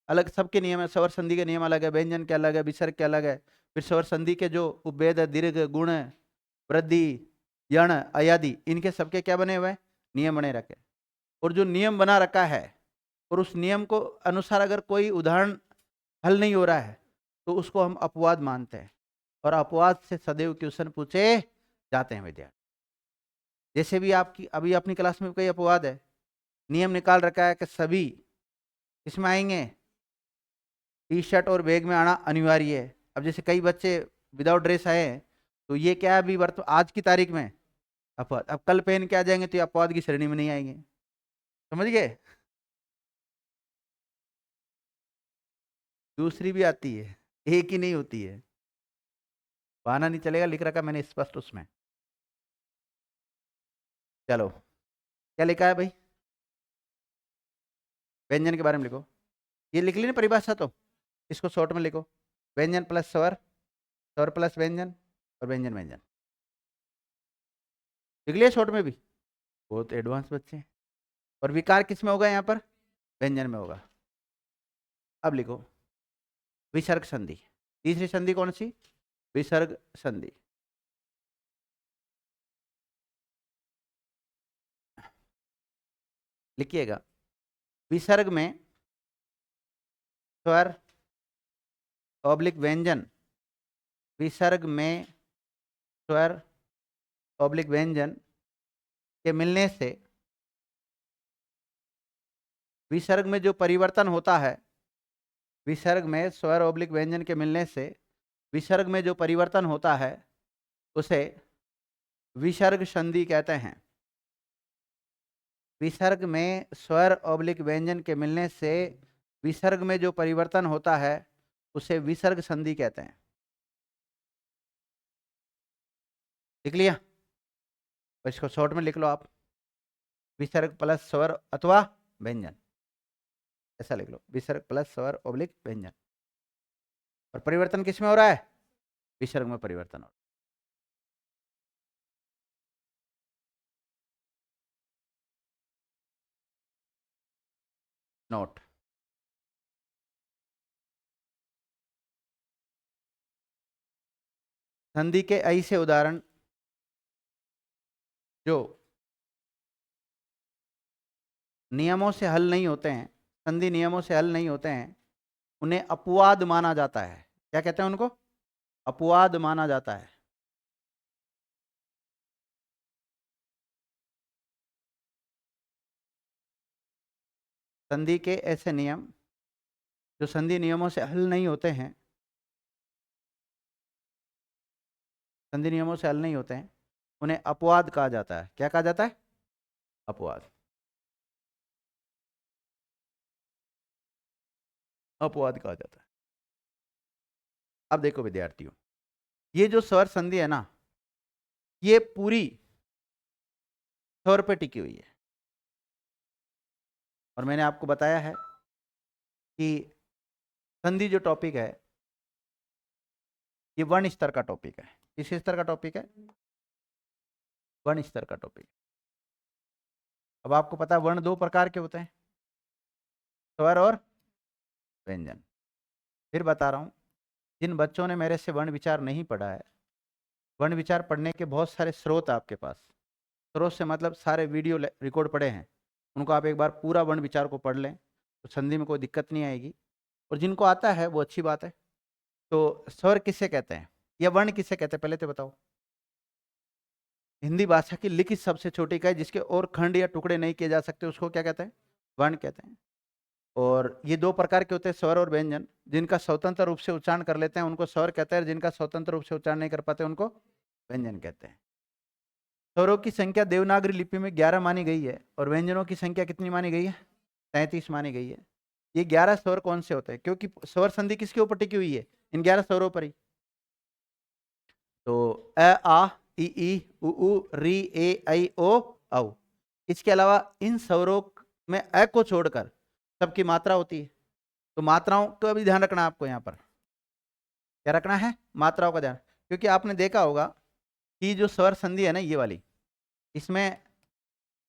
अलग, सबके नियम है। स्वर संधि के नियम अलग है, व्यंजन के अलग है, विसर्ग के अलग है। फिर स्वर संधि के जो उपभेद है, दीर्घ, गुण, वृद्धि, यण, अयादि, इनके सबके क्या बने हुए हैं? नियम बने रखे। और जो नियम बना रखा है और उस नियम को अनुसार अगर कोई उदाहरण हल नहीं हो रहा है तो उसको हम अपवाद मानते हैं। और अपवाद से सदैव क्वेश्चन पूछे जाते हैं विद्यार्थी। जैसे भी आपकी अभी अपनी क्लास में कोई अपवाद है, नियम निकाल रखा है कि सभी किसमें आएंगे? टी शर्ट और बैग में आना अनिवार्य है। अब जैसे कई बच्चे विदाउट ड्रेस आए हैं तो ये क्या है? अभी आज की तारीख में अपवाद। अब कल पहन के आ जाएंगे तो ये अपवाद की श्रेणी में नहीं आएंगे। समझ गए? दूसरी भी आती है, एक ही नहीं होती है। बहाना नहीं चलेगा, लिख रखा मैंने स्पष्ट उसमें। चलो, क्या लिखा है भाई? व्यंजन के बारे में लिखो। ये लिख ली ना परिभाषा, तो इसको शॉर्ट में लिखो। व्यंजन प्लस स्वर, स्वर प्लस व्यंजन, और व्यंजन व्यंजन। लिख लिया शॉर्ट में भी? बहुत एडवांस बच्चे हैं। और विकार किस में होगा? यहाँ पर व्यंजन में होगा। अब लिखो विसर्ग संधि। तीसरी संधि कौन सी? विसर्ग संधि। लिखिएगा, विसर्ग में स्वर ऑब्लिक व्यंजन, विसर्ग में स्वर ऑब्लिक व्यंजन के मिलने से विसर्ग में जो परिवर्तन होता है, विसर्ग में स्वर ऑब्लिक व्यंजन के मिलने से विसर्ग में जो परिवर्तन होता है उसे विसर्ग संधि कहते हैं। विसर्ग में स्वर ऑब्लिक व्यंजन के मिलने से विसर्ग में जो परिवर्तन होता है उसे विसर्ग संधि कहते हैं। लिख लिया? इसको शॉर्ट में लिख लो आप, विसर्ग प्लस स्वर अथवा व्यंजन, ऐसा लिख लो, विसर्ग प्लस स्वर ऑब्लिक व्यंजन। और परिवर्तन किस में हो रहा है? विसर्ग में परिवर्तन हो रहा है। नोट, संधि के ऐसे उदाहरण जो नियमों से हल नहीं होते हैं, संधि नियमों से हल नहीं होते हैं, उन्हें अपवाद माना जाता है। क्या कहते हैं उनको? अपवाद माना जाता है। संधि के ऐसे नियम जो संधि नियमों से हल नहीं होते हैं, संधि नियमों से हल नहीं होते हैं, उन्हें अपवाद कहा जाता है। क्या कहा जाता है? अपवाद। अपवाद कहा जाता है। अब देखो विद्यार्थियों, ये जो स्वर संधि है ना, ये पूरी स्वर पे टिकी हुई है। और मैंने आपको बताया है कि संधि जो टॉपिक है ये वर्ण स्तर का टॉपिक है। किस स्तर का टॉपिक है? वर्ण स्तर का टॉपिक। अब आपको पता है वर्ण दो प्रकार के होते हैं, स्वर और व्यंजन। फिर बता रहा हूं, जिन बच्चों ने मेरे से वर्ण विचार नहीं पढ़ा है, वर्ण विचार पढ़ने के बहुत सारे स्रोत आपके पास, स्रोत से मतलब सारे वीडियो रिकॉर्ड पड़े हैं, उनको आप एक बार पूरा वर्ण विचार को पढ़ लें तो संधि में कोई दिक्कत नहीं आएगी। और जिनको आता है वो अच्छी बात है। तो स्वर किसे कहते हैं या वर्ण किसे कहते हैं, पहले तो बताओ। हिंदी भाषा की लिखित सबसे छोटी इकाई जिसके और खंड या टुकड़े नहीं किए जा सकते उसको क्या कहते हैं? वर्ण कहते हैं। और ये दो प्रकार के होते हैं, स्वर और व्यंजन। जिनका स्वतंत्र रूप से उच्चारण कर लेते हैं उनको स्वर कहते हैं, जिनका स्वतंत्र रूप से उच्चारण नहीं कर पाते उनको व्यंजन कहते हैं। स्वरों की संख्या देवनागरी लिपि में 11 मानी गई है और व्यंजनों की संख्या कितनी मानी गई है? 33 मानी गई है। ये 11 स्वर कौन से होते हैं? क्योंकि स्वर संधि किसके ऊपर टिकी हुई है? इन 11 स्वरों पर ही। तो अ, आ, ई, उ, री, ए, ऐ, ओ, औ। इसके अलावा इन स्वरों में अ को छोड़कर सबकी मात्रा होती है। तो मात्राओं का भी ध्यान रखना आपको। यहाँ पर क्या रखना है? मात्राओं का ध्यान। क्योंकि आपने देखा होगा कि जो स्वर संधि है ना ये वाली, इसमें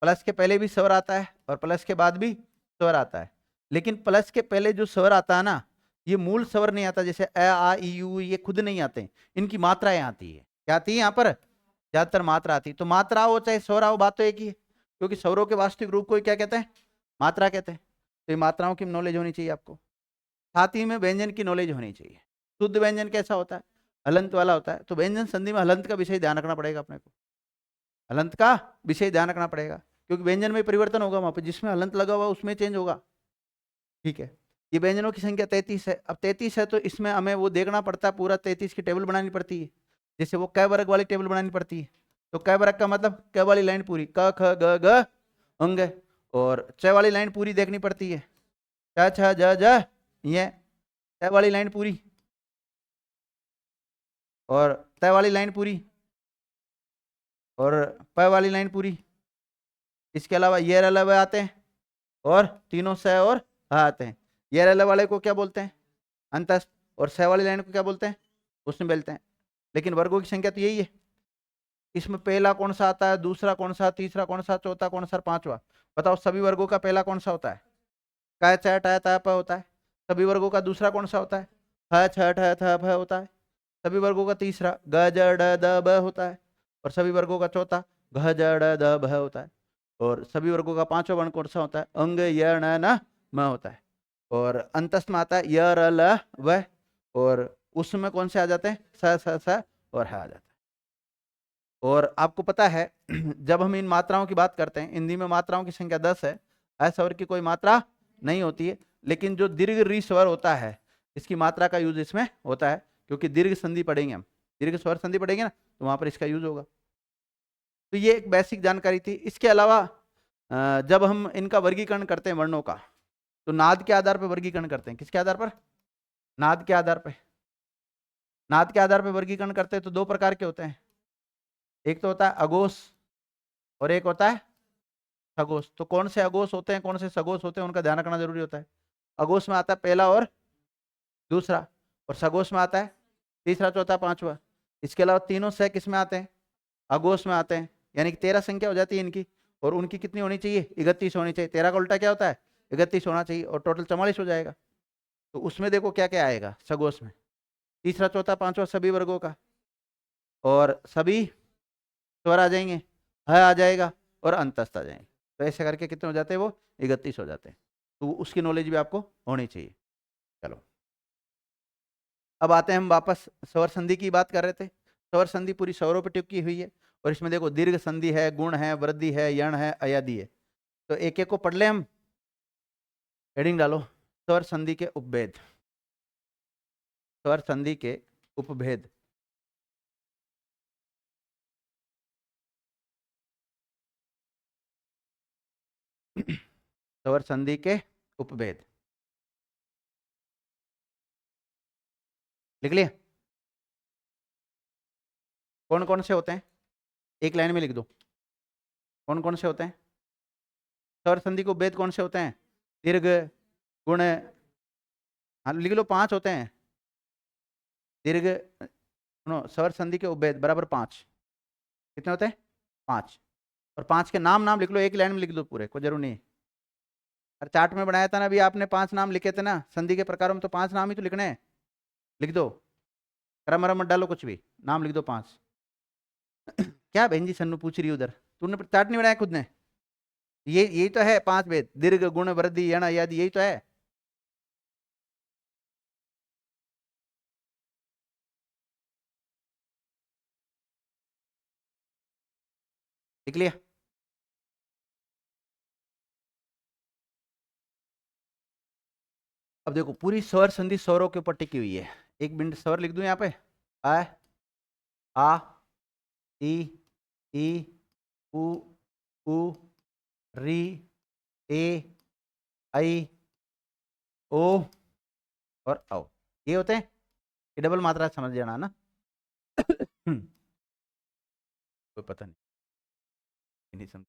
प्लस के पहले भी स्वर आता है और प्लस के बाद भी स्वर आता है। लेकिन प्लस के पहले जो स्वर आता है ना, ये मूल स्वर नहीं आता। जैसे अ, आ, ई, यू, ये खुद नहीं आते, इनकी मात्राएं आती है। क्या आती है? यहाँ पर ज्यादातर मात्रा आती है। तो मात्रा हो चाहे स्वर हो, बात तो एक ही है। क्योंकि स्वरों के वास्तविक रूप को क्या कहते हैं? मात्रा कहते हैं। तो ये मात्राओं की नॉलेज होनी चाहिए आपको। साथ ही में व्यंजन की नॉलेज होनी चाहिए। शुद्ध व्यंजन कैसा होता है? हलंत वाला होता है। तो व्यंजन संधि में हलंत का विषय ध्यान रखना पड़ेगा अपने को। हलंत का विषय ध्यान रखना पड़ेगा क्योंकि व्यंजन में परिवर्तन होगा, वहां पर जिसमें हलंत लगा हुआ उसमें चेंज होगा। ठीक है। ये व्यंजनों की संख्या 33 है। अब 33 है तो इसमें हमें वो देखना पड़ता है, पूरा 33 की टेबल बनानी पड़ती है। जैसे वो क वर्ग वाली टेबल बनानी पड़ती है। तो क वर्ग का मतलब क वाली लाइन पूरी, क ख ग घ अंग। और च वाली लाइन पूरी देखनी पड़ती है, च छ ज ज ये च वाली लाइन पूरी, और त वाली लाइन पूरी, और प वाली लाइन पूरी। इसके अलावा ये रल आते हैं और तीनों स और ह आते हैं। ये रल वाले को क्या बोलते हैं? अंतस्थ। और स वाली लाइन को क्या बोलते हैं? उसमें बोलते हैं। लेकिन वर्गों की संख्या तो यही है। इसमें पहला कौन सा आता है, दूसरा कौन सा, तीसरा कौन सा, चौथा कौन सा, पांचवा? बताओ सभी वर्गों का पहला कौन सा होता है? क च ट त प होता है। सभी वर्गों का दूसरा कौन सा होता है? ह छ ठ थ फ होता है। सभी वर्गों का तीसरा ग ज ड द ब होता है। और सभी वर्गों का चौथा घ ज ड द भ होता है। और सभी वर्गों का पांचवा वर्ण कौन सा होता है? अंग य न न म होता है। और अंतस्थ में आता है य र ल व। और उसमें कौन से आ जाते हैं? स स स और ह आ जाता है। और आपको पता है जब हम इन मात्राओं की बात करते हैं, हिंदी में मात्राओं की संख्या 10 है, स्वर की कोई मात्रा नहीं होती है, लेकिन जो दीर्घ री स्वर होता है इसकी मात्रा का यूज इसमें होता है, क्योंकि दीर्घ संधि पढ़ेंगे हम, दीर्घ स्वर संधि पढ़ेंगे ना, तो वहां पर इसका यूज होगा। तो ये एक बेसिक जानकारी थी। इसके अलावा जब हम इनका वर्गीकरण करते हैं वर्णों का, तो नाद के आधार पर वर्गीकरण करते हैं। किसके आधार पर? नाद के आधार पर। नाद के आधार पर वर्गीकरण करते हैं तो दो प्रकार के होते हैं, एक तो होता है अघोष और एक होता है सघोष। तो कौन से अघोष होते हैं, कौन से सघोष होते हैं, उनका ध्यान रखना जरूरी होता है। अघोष में आता है पहला और दूसरा, और सघोष में आता है तीसरा, चौथा, पांचवा। इसके अलावा तीनों सह किस में आते हैं? अघोष में आते हैं, यानी कि 13 संख्या हो जाती है इनकी, और उनकी कितनी होनी चाहिए? 31 होनी चाहिए। 13 का उल्टा क्या होता है? 31 होना चाहिए, और टोटल 44 हो जाएगा। तो उसमें देखो क्या क्या आएगा सघोष में, तीसरा, चौथा, पांचवा सभी वर्गों का, और सभी स्वर आ जाएंगे, ह आ जाएगा और अंतस्थ आ जाएंगे। तो ऐसे करके कितने हो जाते हैं? वो 31 हो जाते हैं। तो उसकी नॉलेज भी आपको होनी चाहिए। चलो अब आते हैं हम वापस, स्वर संधि की बात कर रहे थे। स्वर संधि पूरी स्वरों पर टिकी हुई है, और इसमें देखो दीर्घ संधि है, गुण है, वृद्धि है, यण है, अयादि है। तो एक एक को पढ़ ले हम, हेडिंग डालो, स्वर संधि के उपभेद। स्वर संधि के उपभेद। स्वर संधि के उपभेद लिख लिया? कौन कौन से होते हैं? एक लाइन में लिख दो, कौन कौन से होते हैं स्वर संधि के उपभेद? कौन से होते हैं? दीर्घ, गुण, हाँ लिख लो, 5 होते हैं। दीर्घ, सुनो, स्वर संधि के उपभेद बराबर 5। कितने होते हैं? 5। और 5 के नाम नाम लिख लो, एक लाइन में लिख दो पूरे, कोई जरूर नहीं है। और चार्ट में बनाया था ना अभी आपने, 5 नाम लिखे थे ना संधि के प्रकारों में, तो 5 नाम ही तो लिखने हैं, लिख दो, क्रम मत डालो, कुछ भी नाम लिख दो 5। क्या बहन जी सन्नू पूछ रही है उधर? तूने चार्ट नहीं बनाया खुद ने? ये यही तो है 5 भेद, दीर्घ, गुण, वृद्धि, यण, आदि, यही तो है। लिख लिया? अब देखो पूरी स्वर संधि स्वरों के ऊपर टिकी हुई है। एक मिनट, स्वर लिख दूं यहाँ पे, आ, ई, ई, उ, उ, री, ए, आई, ओ और औ। ये होते हैं, ये डबल मात्रा समझ जाना ना। कोई पता नहीं समझ।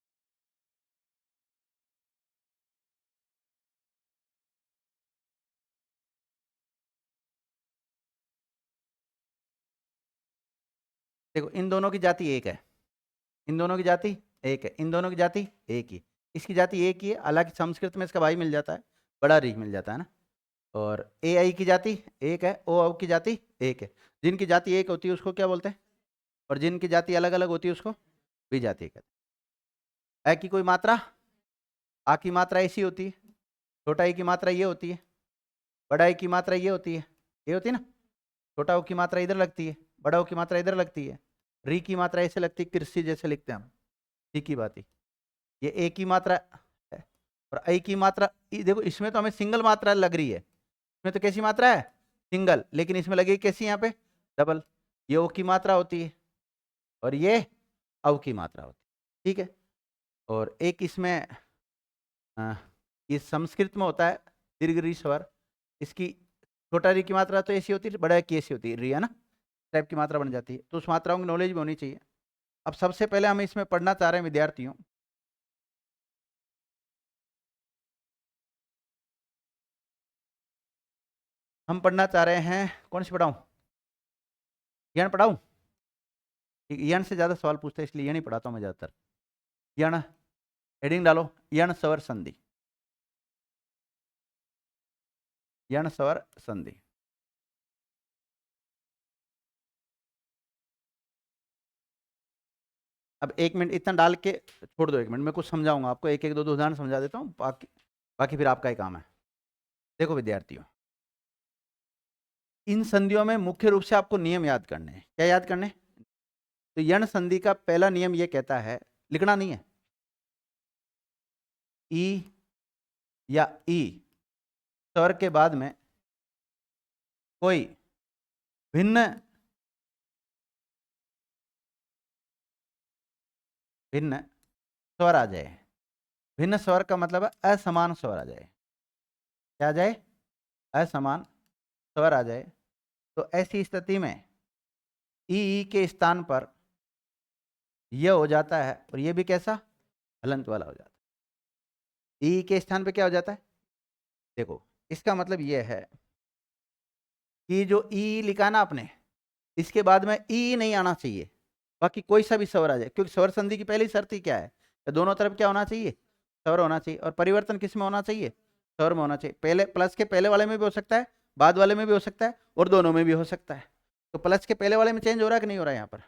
देखो इन दोनों की जाति एक है, इन दोनों की जाति एक है, इन दोनों की जाति एक ही, इसकी जाति एक ही है। हालांकि संस्कृत में इसका भाई मिल जाता है, बड़ा री मिल जाता है ना। और ए आई की जाति एक है, ओ औ की जाति एक है। जिनकी जाति एक होती है उसको क्या बोलते हैं? और जिनकी जाति अलग अलग होती है उसको भी जाति कहते हैं। ए की कोई मात्रा, आ की मात्रा ऐसी होती है, छोटा ई की मात्रा ये होती है, बड़ा ई की मात्रा ये होती है, ये होती है ना। छोटा ओ की मात्रा इधर लगती है, बड़ा ओ की मात्रा इधर लगती है। री की मात्रा ऐसे लगती है, कृषि जैसे लिखते हैं हम, ठीक की बात है। ये ए की मात्रा है, और आई की मात्रा, देखो इसमें तो हमें सिंगल मात्रा लग रही है, इसमें तो कैसी मात्रा है? सिंगल, लेकिन इसमें लगेगी कैसी यहाँ पे? डबल। ये ओ की मात्रा होती है, और ये औ की मात्रा होती है, ठीक है। और एक इसमें ये संस्कृत में होता है दीर्घ री स्वर, इसकी छोटा री की मात्रा तो ऐसी होती है, बड़ा की ऐसी होती है, री है ना, टाइप की मात्रा बन जाती है। तो उस मात्राओं की नॉलेज भी होनी चाहिए। अब सबसे पहले हम इसमें पढ़ना चाह रहे हैं विद्यार्थियों, हम पढ़ना चाह रहे हैं, कौन सी पढ़ाऊं? यण पढ़ाऊं? यण से ज्यादा सवाल पूछते हैं इसलिए यण ही पढ़ाता हूं मैं ज्यादातर। यण, हेडिंग डालो, यण स्वर संधि, यण स्वर संधि। अब 1 मिनट इतना डाल के छोड़ दो, 1 मिनट मैं कुछ समझाऊंगा आपको, एक एक दो दो उदाहरण समझा देता हूँ, बाकी बाकी फिर आपका ही काम है। देखो विद्यार्थियों, इन संधियों में मुख्य रूप से आपको नियम याद करने हैं। क्या याद करने? तो यण संधि का पहला नियम ये कहता है, लिखना नहीं है, ई या ई स्वर के बाद में कोई भिन्न स्वर आ जाए। भिन्न स्वर का मतलब है असमान स्वर आ जाए। क्या आ जाए? असमान स्वर आ जाए। तो ऐसी स्थिति में ई के स्थान पर यह हो जाता है, और ये भी कैसा? हलंत वाला हो जाता है। ई के स्थान पे क्या हो जाता है? देखो, इसका मतलब यह है कि जो ई लिखा ना आपने, इसके बाद में ई नहीं आना चाहिए, बाकी कोई सा भी स्वर आ जाए, क्योंकि स्वर संधि की पहली शर्त ही क्या है? दोनों तरफ क्या होना चाहिए? स्वर होना चाहिए। और परिवर्तन किस में होना चाहिए? स्वर में होना चाहिए। पहले प्लस के पहले वाले में भी हो सकता है, बाद वाले में भी हो सकता है, और दोनों में भी हो सकता है। तो प्लस के पहले वाले में चेंज हो रहा है कि नहीं हो रहा है? यहाँ पर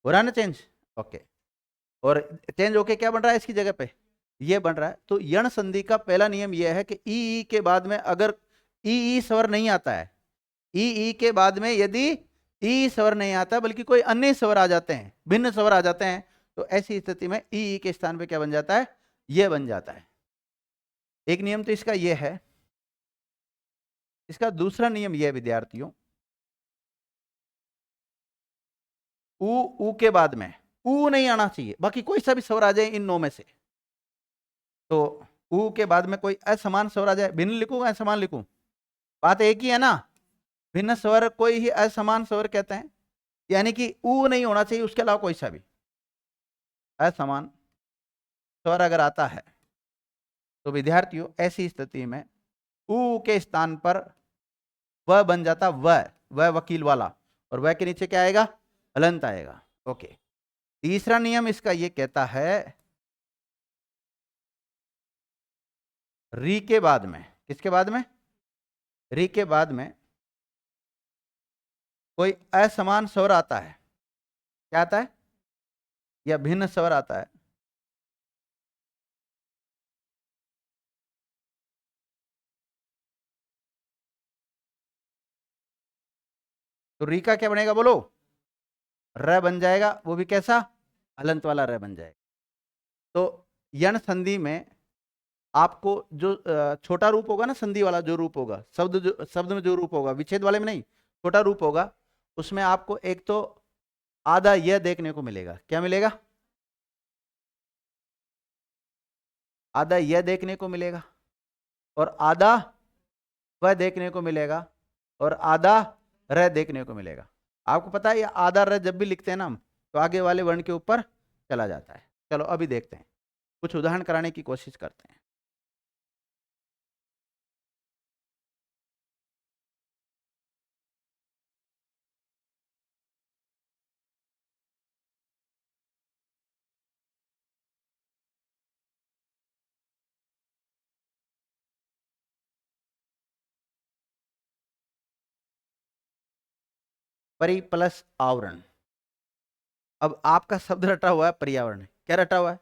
हो रहा है ना चेंज। ओके, और चेंज होके क्या बन रहा है इसकी जगह पे? ये बन रहा है। तो यण संधि का पहला नियम यह है कि ई के बाद में अगर ई स्वर नहीं आता है, ई के बाद में यदि ई स्वर नहीं आता बल्कि कोई अन्य स्वर आ जाते हैं, भिन्न स्वर आ जाते हैं, तो ऐसी स्थिति में ई के स्थान पे क्या बन जाता है? ये बन जाता है। एक नियम तो इसका यह है। इसका दूसरा नियम यह विद्यार्थियों, ऊ के बाद में ऊ नहीं आना चाहिए, बाकी कोई सा भी स्वर आ जाए इन नौ में से। तो ऊ के बाद में कोई असमान स्वर आ जाए, भिन्न लिखूं असमान लिखूं, बात एक ही है ना। भिन्न स्वर कोई ही असमान स्वर कहते हैं, यानी कि ऊ नहीं होना चाहिए, उसके अलावा कोई सा भी असमान स्वर अगर आता है तो विद्यार्थियों ऐसी स्थिति में ऊ के स्थान पर वह बन जाता वह वकील वाला, और वह के नीचे क्या आएगा? हलंत आएगा। ओके, तीसरा नियम इसका ये कहता है, री के बाद में, किसके बाद में? री के बाद में कोई असमान स्वर आता है, क्या आता है? या भिन्न स्वर आता है, तो री का क्या बनेगा? बोलो। र बन जाएगा, वो भी कैसा? हलंत वाला र बन जाएगा। तो यण संधि में आपको जो छोटा रूप होगा ना, संधि वाला जो रूप होगा, शब्द में जो रूप होगा, विच्छेद वाले में नहीं, छोटा रूप होगा, उसमें आपको एक तो आधा यह देखने को मिलेगा। क्या मिलेगा? आधा यह देखने को मिलेगा, और आधा वह देखने को मिलेगा, और आधा र देखने को मिलेगा। आपको पता है, ये आधा र जब भी लिखते हैं ना हम, तो आगे वाले वर्ण के ऊपर चला जाता है। चलो अभी देखते हैं, कुछ उदाहरण कराने की कोशिश करते हैं। परि प्लस आवरण। अब आपका शब्द रटा हुआ है पर्यावरण। क्या रटा हुआ है?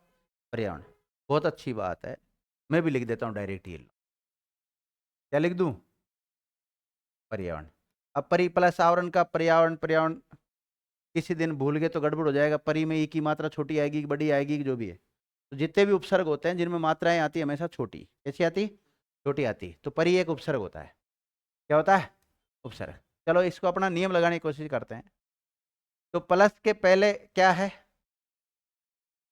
पर्यावरण। बहुत अच्छी बात है, मैं भी लिख देता हूं डायरेक्ट ये। क्या लिख दूं? पर्यावरण। अब परि प्लस आवरण का पर्यावरण, पर्यावरण किसी दिन भूल गए तो गड़बड़ हो जाएगा। परि में ई की मात्रा छोटी आएगी कि बड़ी आएगी, जो भी है। तो जितने भी उपसर्ग होते हैं जिनमें मात्राएं आती है हमेशा छोटी। कैसी आती? छोटी आती। तो परि एक उपसर्ग होता है। क्या होता है? उपसर्ग। चलो इसको अपना नियम लगाने की कोशिश करते हैं। तो प्लस के पहले क्या है?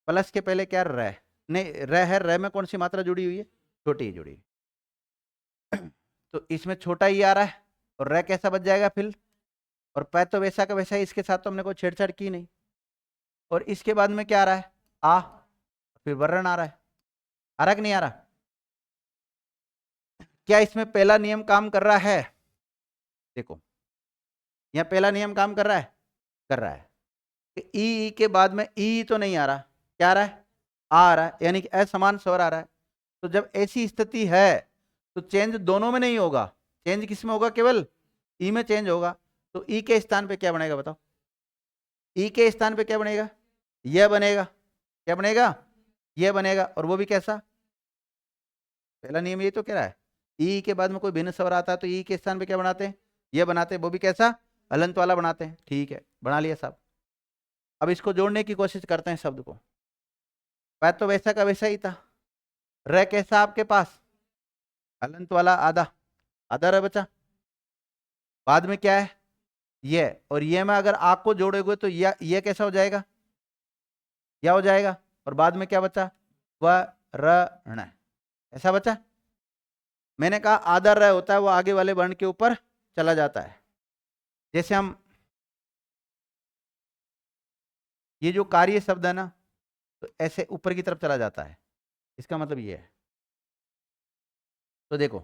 प्लस के पहले क्या? र। नहीं, र है। र में कौन सी मात्रा जुड़ी हुई है? छोटी ही जुड़ी हुई। तो इसमें छोटा ही आ रहा है, और र कैसा बच जाएगा फिर? और पै तो वैसा का वैसा ही, इसके साथ तो हमने कोई छेड़छाड़ की नहीं। और इसके बाद में क्या आ रहा है? आ। फिर वर्णन आ रहा है। आ रहा कि नहीं आ रहा? क्या इसमें पहला नियम काम कर रहा है? देखो, यहां पहला नियम काम कर रहा है? कर रहा है। ई के बाद में ई तो नहीं आ रहा। क्या आ रहा है? आ रहा है, यानी कि असमान स्वर आ रहा है। तो जब ऐसी स्थिति है तो चेंज दोनों में नहीं होगा, चेंज किस में होगा? केवल ई में चेंज होगा। तो ई के स्थान पे क्या बनेगा बताओ? ई के स्थान पे क्या बनेगा? यह बनेगा। क्या बनेगा? यह बनेगा। और वो भी कैसा? पहला नियम ये तो कह रहा है, ई के बाद में कोई भिन्न स्वर आता है तो ई के स्थान पे क्या बनाते हैं? यह बनाते हैं। वो भी कैसा? हलंत वाला बनाते हैं। ठीक है, बना लिया साहब। अब इसको जोड़ने की कोशिश करते हैं शब्द को। वह तो वैसा का वैसा ही था। र कैसा आपके पास, हलंत वाला आधा, आधा र बचा। बाद में क्या है, ये, और ये में अगर आग को जोड़ोगे तो ये कैसा हो जाएगा, यह हो जाएगा। और बाद में क्या बचा, वर्ण, ऐसा बचा। मैंने कहा आधा र होता है वो आगे वाले वर्ण के ऊपर चला जाता है। जैसे हम ये जो कार्य शब्द है ना, तो ऐसे ऊपर की तरफ चला जाता है, इसका मतलब ये है। तो देखो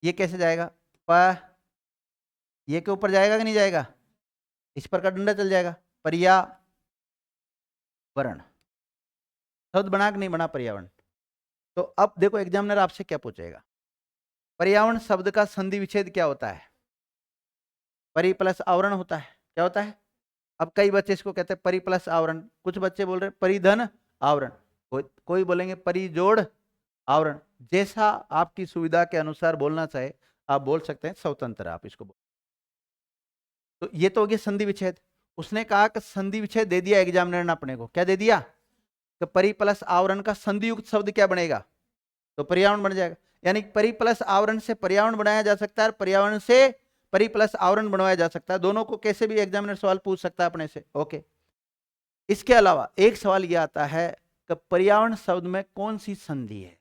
ये कैसे जाएगा, प ये के ऊपर जाएगा कि नहीं जाएगा, इस पर का डंडा चल जाएगा। पर्यावरण शब्द बना कि नहीं बना पर्यावरण। तो अब देखो एग्जामिनर आपसे क्या पूछेगा, पर्यावरण शब्द का संधि विच्छेद क्या होता है, परि प्लस आवरण होता है। क्या होता है, अब कई बच्चे इसको कहते हैं परि प्लस आवरण, कुछ बच्चे बोल रहे हैं परिधन आवरण, कोई बोलेंगे परिजोड़ आवरण। जैसा आपकी सुविधा के अनुसार बोलना चाहे आप बोल सकते हैं, स्वतंत्र आप इसको बोल। तो ये तो हो गया संधि विच्छेद। उसने कहा कि संधि विच्छेद दे दिया एग्जामिनर ने अपने को, क्या दे दिया कि परि प्लस आवरण का संधि युक्त शब्द क्या बनेगा, तो पर्यावरण बन जाएगा। यानी परि प्लस आवरण से पर्यावरण बनाया जा सकता है, पर्यावरण से परि प्लस आवरण बनवाया जा सकता है। दोनों को कैसे भी एग्जामिनर सवाल पूछ सकता है अपने से। ओके, इसके अलावा एक सवाल यह आता है कि पर्यावरण शब्द में कौन सी संधि है,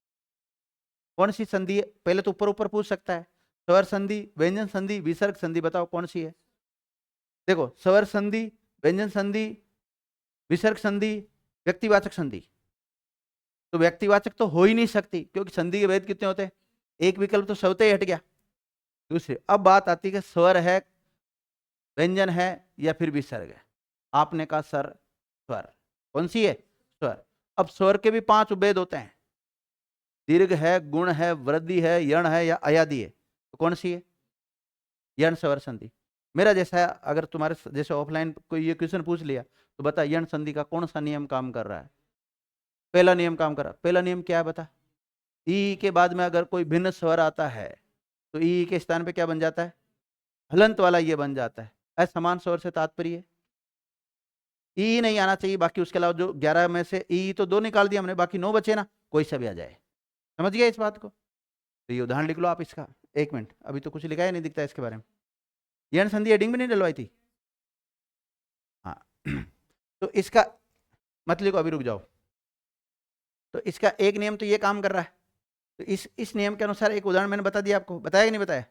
कौन सी संधि है। पहले तो ऊपर ऊपर पूछ सकता है, स्वर संधि, व्यंजन संधि, विसर्ग संधि, बताओ कौन सी है। देखो स्वर संधि, व्यंजन संधि, विसर्ग संधि, व्यक्तिवाचक संधि। तो व्यक्तिवाचक तो हो ही नहीं सकती, क्योंकि संधि के भेद कितने होते हैं, एक विकल्प तो स्वतः ही हट गया। दूसरे, अब बात आती है कि स्वर है, व्यंजन है, या फिर विसर्ग है। आपने कहा सर स्वर, कौन सी है, स्वर। अब स्वर के भी 5 उपभेद होते हैं, दीर्घ है, गुण है, वृद्धि है, यण है, या अयादि है। तो कौन सी है, यण स्वर संधि। मेरा जैसा है, अगर तुम्हारे जैसे ऑफलाइन कोई ये क्वेश्चन पूछ लिया तो बता यण संधि का कौन सा नियम काम कर रहा है। पहला नियम काम कर रहा है। पहला नियम क्या है बता, ई के बाद में अगर कोई भिन्न स्वर आता है तो ई के स्थान पे क्या बन जाता है, हलंत वाला ये बन जाता है। असमान स्वर से तात्पर्य ई नहीं आना चाहिए, बाकी उसके अलावा जो 11 में से ई तो 2 निकाल दिया हमने, बाकी 9 बचे ना, कोई सा भी आ जाए। समझ गया इस बात को। तो ये उदाहरण लिख लो आप इसका। एक मिनट, अभी तो कुछ लिखा ही नहीं दिखता इसके बारे में। यण संधि हेडिंग भी नहीं डलवाई थी, हाँ। तो इसका मत लिखो, अभी रुक जाओ। तो इसका एक नियम तो ये काम कर रहा है। तो इस नियम के अनुसार एक उदाहरण मैंने बता दिया आपको, बताया कि नहीं बताया।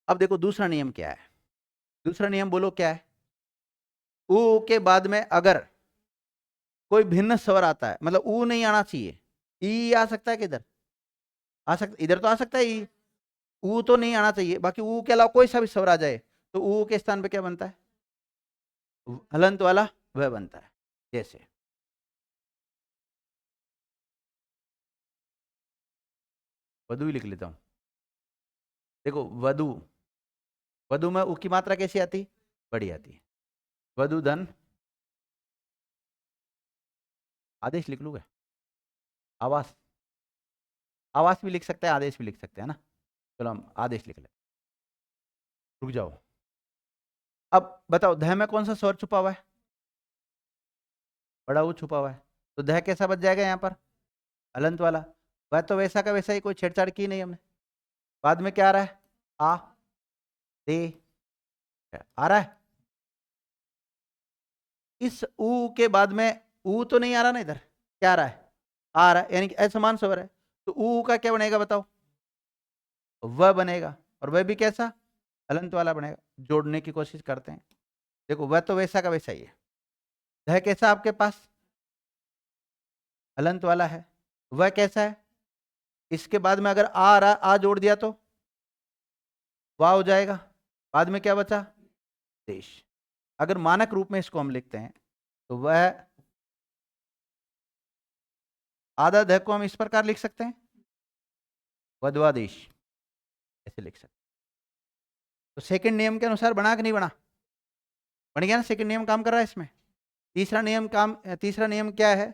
अब देखो दूसरा नियम क्या है, दूसरा नियम बोलो क्या है। ऊ के बाद में अगर कोई भिन्न स्वर आता है, मतलब ऊ नहीं आना चाहिए, ई आ सकता है किधर, आ सकता, इधर तो आ सकता है ई, ऊ तो नहीं आना चाहिए, बाकी ऊ के अलावा कोई सा भी स्वर आ जाए तो ऊ के स्थान पे क्या बनता है, हलंत वाला वह बनता है। जैसे वधु ही लिख लेता हूं। देखो वधु, वधु में ऊ की मात्रा कैसी आती, बड़ी आती है। वधु धन, आदेश लिख लूंगा, आवास, आवास भी लिख सकते हैं, आदेश भी लिख सकते हैं ना। चलो हम आदेश लिख लेते, रुक जाओ। अब बताओ ध में कौन सा स्वर छुपा हुआ है, बड़ा ऊ छुपा हुआ है, तो ध कैसा बच जाएगा यहाँ पर, हलंत वाला। वह तो वैसा का वैसा ही, कोई छेड़छाड़ की नहीं हमने। बाद में क्या आ रहा है, आ दे आ रहा है। इस ऊ के बाद में ऊ तो नहीं आ रहा ना, इधर क्या आ रहा है, आ रहा है, यानी कि असमान स्वर है। तो ऊ का क्या बनेगा बताओ, वह बनेगा, और वह भी कैसा, हलंत वाला बनेगा। जोड़ने की कोशिश करते हैं। देखो वह तो वैसा का वैसा ही है, वह कैसा आपके पास हलंत वाला है, वह कैसा है, इसके बाद में अगर आ रहा, आ जोड़ दिया तो वाह हो जाएगा। बाद में क्या बचा, देश। अगर मानक रूप में इसको हम लिखते हैं तो वह आधा ध को हम इस प्रकार लिख सकते हैं, वधवादेश, ऐसे लिख सकते हैं। तो सेकंड नियम के अनुसार बना कि नहीं बना, बन गया ना, सेकंड नियम काम कर रहा है इसमें। तीसरा नियम क्या है,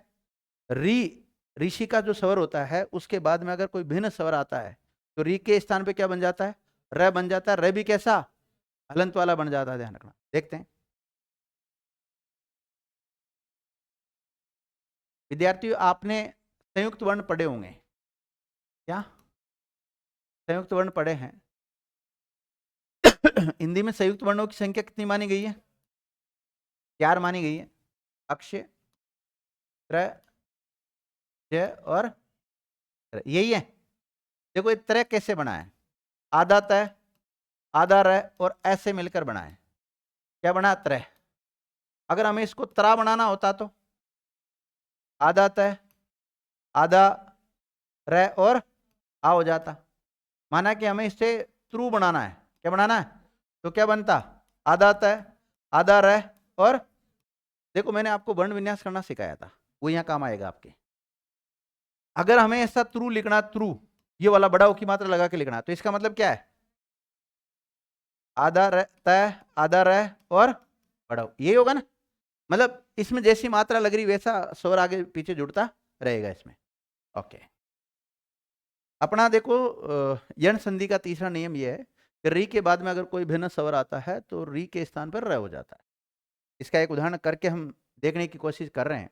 री, ऋषि का जो स्वर होता है उसके बाद में अगर कोई भिन्न स्वर आता है तो री के स्थान पे क्या बन जाता है, र बन जाता है। र भी कैसा, हलंत वाला बन जाता है, ध्यान रखना। देखते हैं विद्यार्थियों आपने संयुक्त वर्ण पढ़े होंगे क्या? संयुक्त वर्ण पढ़े हैं? हिंदी में संयुक्त वर्णों की संख्या कितनी मानी गई है? 4 मानी गई है। अक्ष, त्र, ज और त्र। यही है। देखो ये त्र कैसे बना है? आधा तय, आधा र और ऐसे मिलकर बना है। क्या बना? त्र। अगर हमें इसको त्रा बनाना होता तो आधा तय, आधा र और आ हो जाता। माना कि हमें इसे त्रू बनाना है। क्या बनाना है? तो क्या बनता? आधा तय, आधा र और देखो मैंने आपको वर्ण विन्यास करना सिखाया था, वो यहाँ काम आएगा आपके। अगर हमें ऐसा त्रू लिखना, त्रू ये वाला बड़ा ओ की मात्रा लगा के लिखना, तो इसका मतलब क्या है? आधा तय, आधा र और बड़ा, यही होगा ना। मतलब इसमें जैसी मात्रा लग रही वैसा स्वर आगे पीछे जुड़ता रहेगा इसमें। ओके। अपना देखो यण संधि का तीसरा नियम यह है कि री के बाद में अगर कोई भिन्न स्वर आता है तो री के स्थान पर र हो जाता है। इसका एक उदाहरण करके हम देखने की कोशिश कर रहे हैं।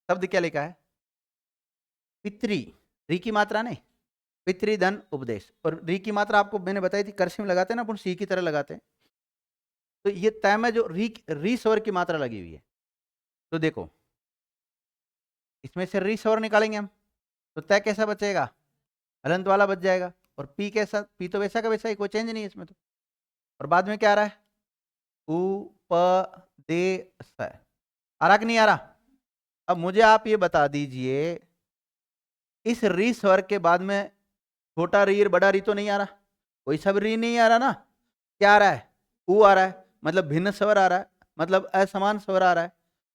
शब्द क्या लिखा है? पितरी। री की मात्रा नहीं, पितृधन उपदेश। और री की मात्रा आपको मैंने बताई थी, कर्सिव में लगाते हैं ना अपन, सी की तरह लगाते हैं। तो ये तय में जो री स्वर की मात्रा लगी हुई है, तो देखो इसमें से री स्वर निकालेंगे हम, तो तय कैसा बचेगा? हलंत वाला बच जाएगा। और पी कैसा? पी तो वैसा का वैसा ही, कोई चेंज नहीं है इसमें तो। और बाद में क्या आ रहा है? उ प दे स। आ रहा कि नहीं आ रहा? अब मुझे आप ये बता दीजिए, इस री स्वर के बाद में छोटा री और बड़ा री तो नहीं आ रहा? कोई सब री नहीं आ रहा ना। क्या आ रहा है? ऊ आ रहा है, मतलब भिन्न स्वर आ रहा है, मतलब असमान स्वर आ रहा है।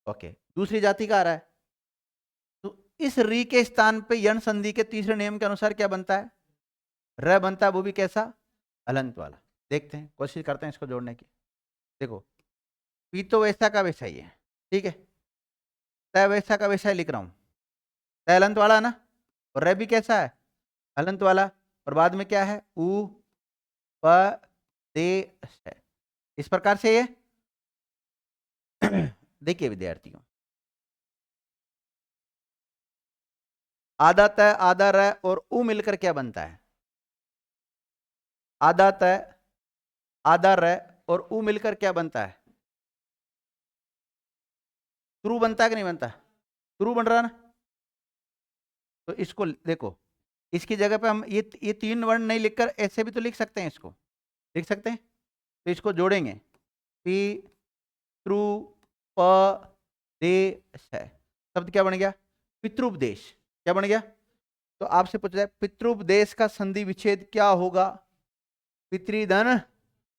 ओके, दूसरी जाति का आ रहा है। तो इस री के स्थान पे यण संधि के तीसरे नियम के अनुसार क्या बनता है? र बनता है, वो भी कैसा? हलंत वाला। देखते हैं, कोशिश करते हैं इसको जोड़ने की। देखो पी तो वैसा का वैसा ही है, ठीक है। तय वैसा का वैसा ही लिख रहा हूं, तय हलंत वाला ना। और र भी कैसा है? हलंत वाला। और बाद में क्या है? उ प दे है। इस प्रकार से ये देखिए विद्यार्थियों, आधा तय, आधा र और उ मिलकर क्या बनता है? आधा तय, आधा र और उ मिलकर क्या बनता है? त्रू बनता है कि नहीं बनता? त्रू बन रहा ना। तो इसको देखो, इसकी जगह पे हम ये 3 वर्ण नहीं लिखकर ऐसे भी तो लिख सकते हैं, इसको लिख सकते हैं। तो इसको जोड़ेंगे, पी त्रू प दे है। शब्द क्या बन गया? पितृपदेश। क्या बन गया? तो आपसे पूछा जाए पितृपदेश का संधि विच्छेद क्या होगा? पितृधन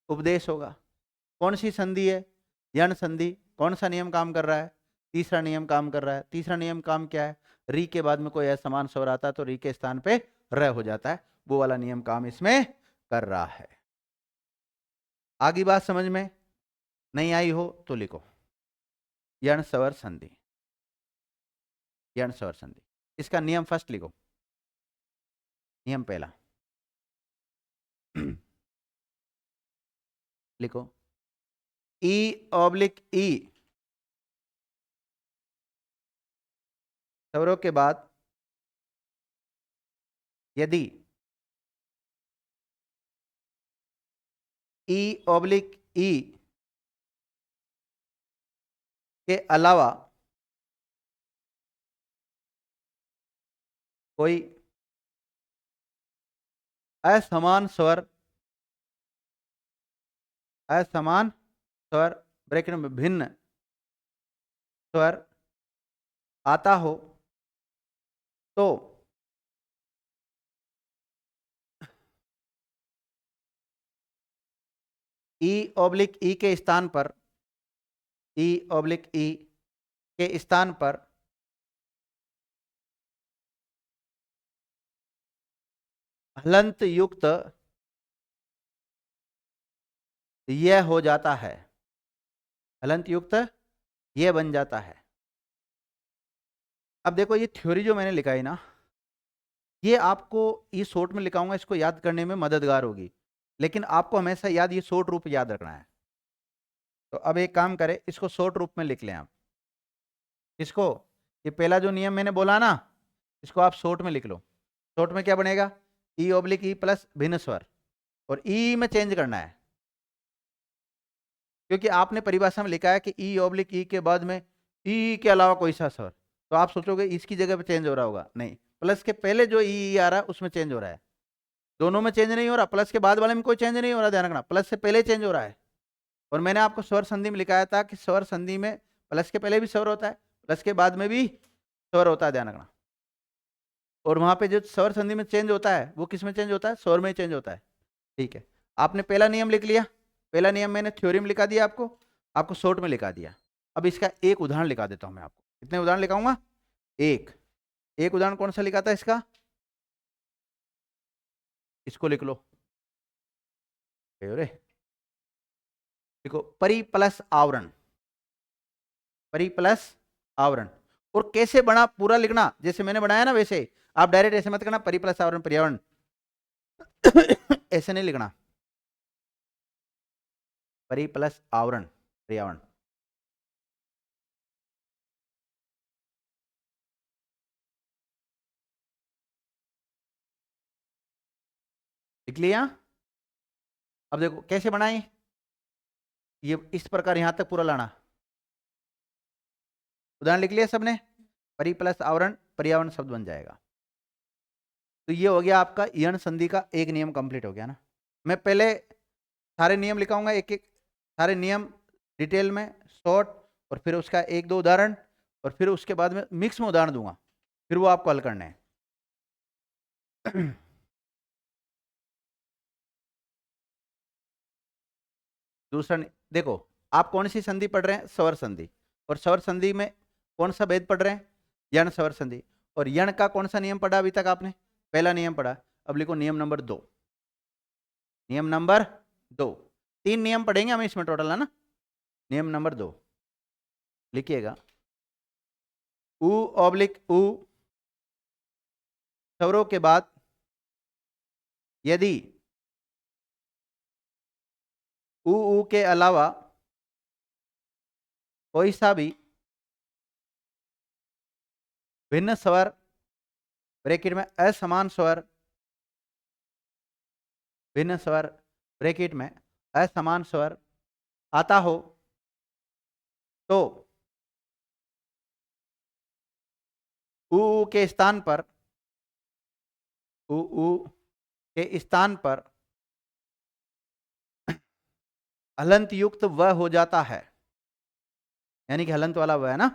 उपदेश होगा। कौन सी संधि है? यण संधि। कौन सा नियम काम कर रहा है? तीसरा नियम काम कर रहा है। तीसरा नियम काम क्या है? री के बाद में कोई असमान स्वर आता है तो री के स्थान पे र हो जाता है, वो वाला नियम काम इसमें कर रहा है। आगे बात समझ में नहीं आई हो तो लिखो यण स्वर संधि। यण स्वर संधि, इसका नियम फर्स्ट लिखो। नियम पहला लिखो, ई ऑब्लिक ई स्वरों के बाद यदि ई ऑब्लिक ई के अलावा कोई असमान स्वर, असमान स्वर ब्रैकेट में भिन्न स्वर आता हो तो ई ऑब्लिक ई के स्थान पर, ई ऑब्लिक ई के स्थान पर हलंत युक्त यह हो जाता है। हलंत युक्त यह बन जाता है। अब देखो ये थ्योरी जो मैंने लिखा है ना, ये आपको, ये शॉर्ट में लिखाऊंगा, इसको याद करने में मददगार होगी, लेकिन आपको हमेशा याद, ये शॉर्ट रूप याद रखना है। तो अब एक काम करें, इसको शॉर्ट रूप में लिख लें आप। इसको, ये पहला जो नियम मैंने बोला ना, इसको आप शॉर्ट में लिख लो। शॉर्ट में क्या बनेगा? ई ऑब्लिक ई प्लस भिन्न स्वर, और ई में चेंज करना है, क्योंकि आपने परिभाषा में लिखा है कि ई ऑब्लिक ई के बाद में ई के अलावा कोई सा स्वर, तो आप सोचोगे इसकी जगह पे चेंज हो रहा होगा, नहीं, प्लस के पहले जो ई आ रहा है उसमें चेंज हो रहा है। दोनों में चेंज नहीं हो रहा, प्लस के बाद वाले में कोई चेंज नहीं हो रहा, ध्यान रखना, प्लस से पहले चेंज हो रहा है। और मैंने आपको स्वर संधि में लिखाया था कि स्वर संधि में प्लस के पहले भी स्वर होता है, प्लस के बाद में भी स्वर होता है, ध्यान रखना। और वहां पे जो स्वर संधि में चेंज होता है वो किस में चेंज होता है? स्वर में चेंज होता है। ठीक है, आपने पहला नियम लिख लिया, पहला नियम मैंने थ्योरी में लिखा दिया, आपको शॉर्ट में लिखा दिया। अब इसका एक उदाहरण लिखा देता हूं मैं आपको। कितने उदाहरण लिखाऊंगा? एक उदाहरण कौन सा लिखा था इसका? इसको लिख लो। अरे देखो, परि प्लस आवरण, परि प्लस आवरण। और कैसे बना पूरा लिखना, जैसे मैंने बनाया ना वैसे, आप डायरेक्ट ऐसे मत करना परि प्लस आवरण पर्यावरण ऐसे नहीं लिखना, परि प्लस आवरण पर्यावरण। लिख लिया? अब देखो कैसे बनाए, ये इस प्रकार यहां तक पूरा लाना। उदाहरण लिख लिया सबने? परि प्लस आवरण पर्यावरण शब्द बन जाएगा। तो ये हो गया आपका यण संधि का एक नियम कंप्लीट हो गया ना। मैं पहले सारे नियम लिखाऊंगा, एक एक सारे नियम डिटेल में, शॉर्ट, और फिर उसका एक दो उदाहरण, और फिर उसके बाद में मिक्स में उदाहरण दूंगा, फिर वो आपको हल करने हैं। दूसरा देखो, आप कौन सी संधि पढ़ रहे हैं? स्वर संधि। और स्वर संधि में कौन सा भेद पढ़ रहे हैं? यण स्वर संधि। और यण का कौन सा नियम पढ़ा अभी तक आपने? पहला नियम पढ़ा। अब लिखो नियम नंबर 2। नियम नंबर 2, 3 नियम पढ़ेंगे हम इसमें टोटल, है ना। नियम नंबर 2 लिखिएगा, उ ऑब्लिक उ स्वरों के बाद यदि उ के अलावा कोई सा भी भिन्न स्वर, ब्रैकेट में असमान स्वर, भिन्न स्वर ब्रैकेट में असमान स्वर आता हो, तो उ के स्थान पर, उ के स्थान पर हलंत युक्त व हो जाता है, यानी कि हलंत वाला व है ना,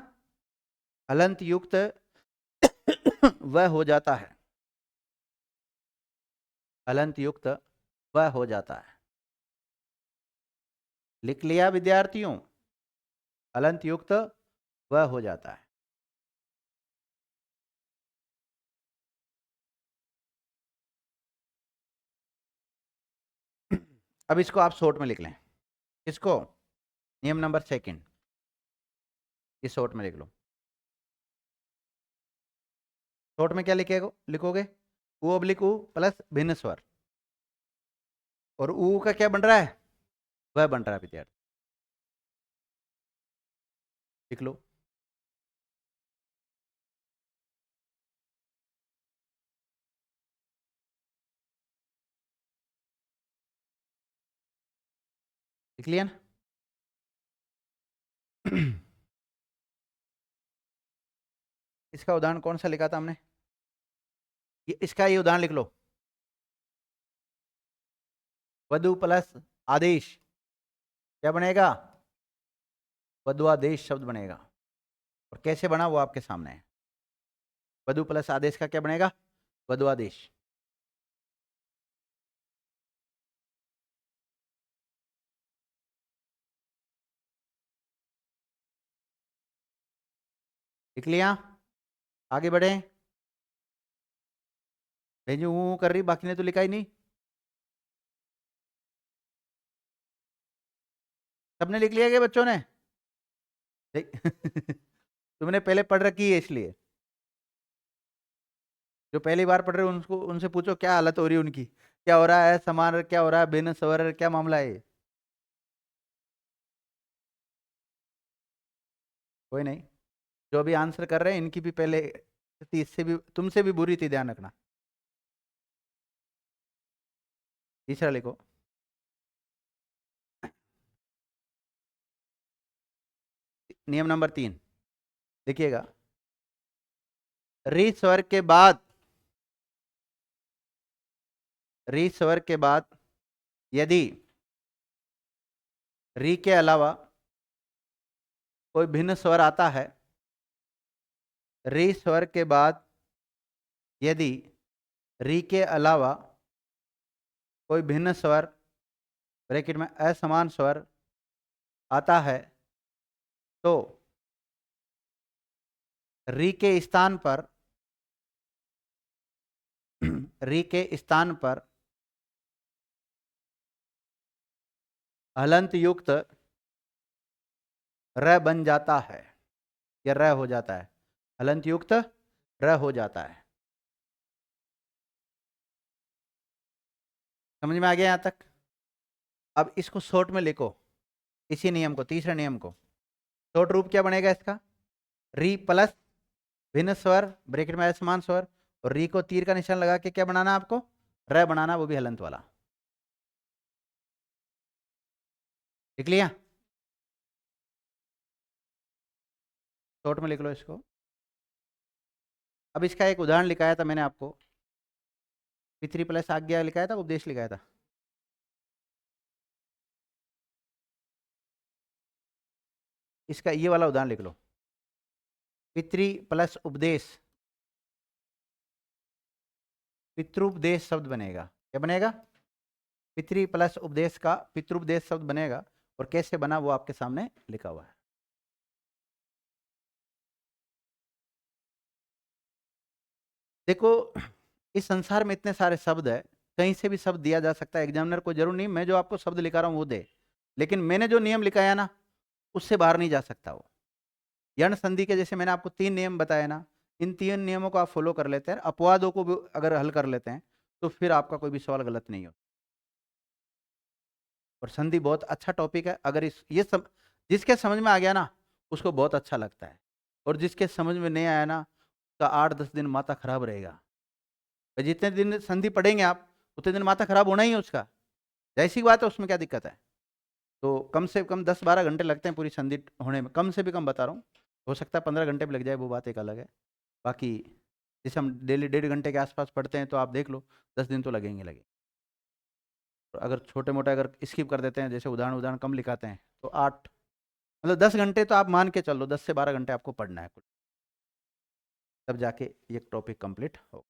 हलंत युक्त व हो जाता है, हलंत युक्त व हो जाता है। लिख लिया विद्यार्थियों? हलंत युक्त व हो जाता है। अब इसको आप शॉर्ट में लिख लें। इसको नियम नंबर 2 इस शॉर्ट में लिख लो। शॉर्ट में क्या लिखोगे? उ ऑब्लिक उ प्लस भिन्न स्वर, और उ का क्या बन रहा है? वह बन रहा है विद्यार्थी। लिख लो। लिख लिया ना? इसका उदाहरण कौन सा लिखा था हमने? इसका ये उदाहरण लिख लो, वधु प्लस आदेश क्या बनेगा? वधुआदेश शब्द बनेगा। और कैसे बना वो आपके सामने है। वधु प्लस आदेश का क्या बनेगा? वधुआदेश। लिख लिया? आगे बढ़े? भेजू हूं कर रही, बाकी ने तो लिखा ही नहीं। सबने लिख लिया क्या बच्चों ने? तुमने पहले पढ़ रखी है इसलिए। जो पहली बार पढ़ रहे हो उनको उनसे पूछो क्या हालत हो रही है उनकी, क्या हो रहा है, समान क्या हो रहा है, भिन्न स्वर क्या मामला है ये? कोई नहीं। जो भी आंसर कर रहे हैं इनकी भी पहले थी, इससे भी तुमसे भी बुरी थी, ध्यान रखना। तीसरा लिखो। नियम नंबर 3 देखिएगा। री स्वर के बाद, री स्वर के बाद यदि री के अलावा कोई भिन्न स्वर आता है, री स्वर के बाद यदि री के अलावा कोई भिन्न स्वर ब्रैकेट में असमान स्वर आता है, तो री के स्थान पर, री के स्थान पर हलंत युक्त र बन जाता है, या र हो जाता है, हलंत युक्त र हो जाता है। समझ में आ गया यहां तक? अब इसको शॉर्ट में लिखो, इसी नियम को, तीसरे नियम को। शॉर्ट रूप क्या बनेगा इसका? री प्लस भिन्न स्वर ब्रैकेट में असमान स्वर, और री को तीर का निशान लगा के क्या बनाना आपको? र बनाना, वो भी हलंत वाला। लिख लिया? शॉर्ट में लिख लो इसको। अब इसका एक उदाहरण लिखाया था मैंने आपको, पितृ प्लस आज्ञा लिखाया था, उपदेश लिखाया था। इसका ये वाला उदाहरण लिख लो, पितृ प्लस उपदेश, पितृपदेश शब्द बनेगा। क्या बनेगा? पितृ प्लस उपदेश का पितृपदेश शब्द बनेगा। और कैसे बना वो आपके सामने लिखा हुआ है। देखो, इस संसार में इतने सारे शब्द है, कहीं से भी शब्द दिया जा सकता है, एग्जामिनर को जरूर नहीं मैं जो आपको शब्द लिखा रहा हूं वो दे, लेकिन मैंने जो नियम लिखाया ना उससे बाहर नहीं जा सकता वो। यण संधि के जैसे मैंने आपको 3 नियम बताए ना, इन 3 नियमों को आप फॉलो कर लेते हैं, अपवादों को भी अगर हल कर लेते हैं, तो फिर आपका कोई भी सवाल गलत नहीं हो। और संधि बहुत अच्छा टॉपिक है, अगर जिसके समझ में आ गया ना उसको बहुत अच्छा लगता है, और जिसके समझ में नहीं आया ना तो 8-10 दिन माथा खराब रहेगा। जितने दिन संधि पढ़ेंगे आप उतने दिन माथा खराब होना ही है उसका, जैसी बात है, उसमें क्या दिक्कत है? तो कम से कम 10-12 घंटे लगते हैं पूरी संधि होने में, कम से भी कम बता रहा हूँ। हो सकता है 15 घंटे भी लग जाए, वो बात एक अलग है। बाकी जैसे हम डेली 1.5 घंटे के आसपास पढ़ते हैं, तो आप देख लो 10 दिन तो लगेंगे लगेंगे। अगर छोटे मोटे अगर स्किप कर देते हैं, जैसे उदाहरण उदाहरण कम लिखाते हैं, तो 8 मतलब 10 घंटे तो आप मान के चलो, 10 से 12 घंटे आपको पढ़ना है कुछ, तब जाके ये टॉपिक कंप्लीट हो।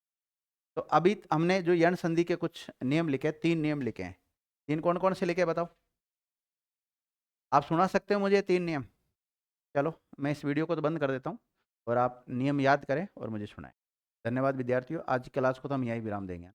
तो अभी हमने जो यण संधि के कुछ नियम लिखे, 3 नियम लिखे हैं। 3 कौन कौन से लिखे बताओ? आप सुना सकते हो मुझे 3 नियम? चलो मैं इस वीडियो को तो बंद कर देता हूँ, और आप नियम याद करें और मुझे सुनाएं। धन्यवाद विद्यार्थियों, आज की क्लास को तो हम यहीं विराम देंगे।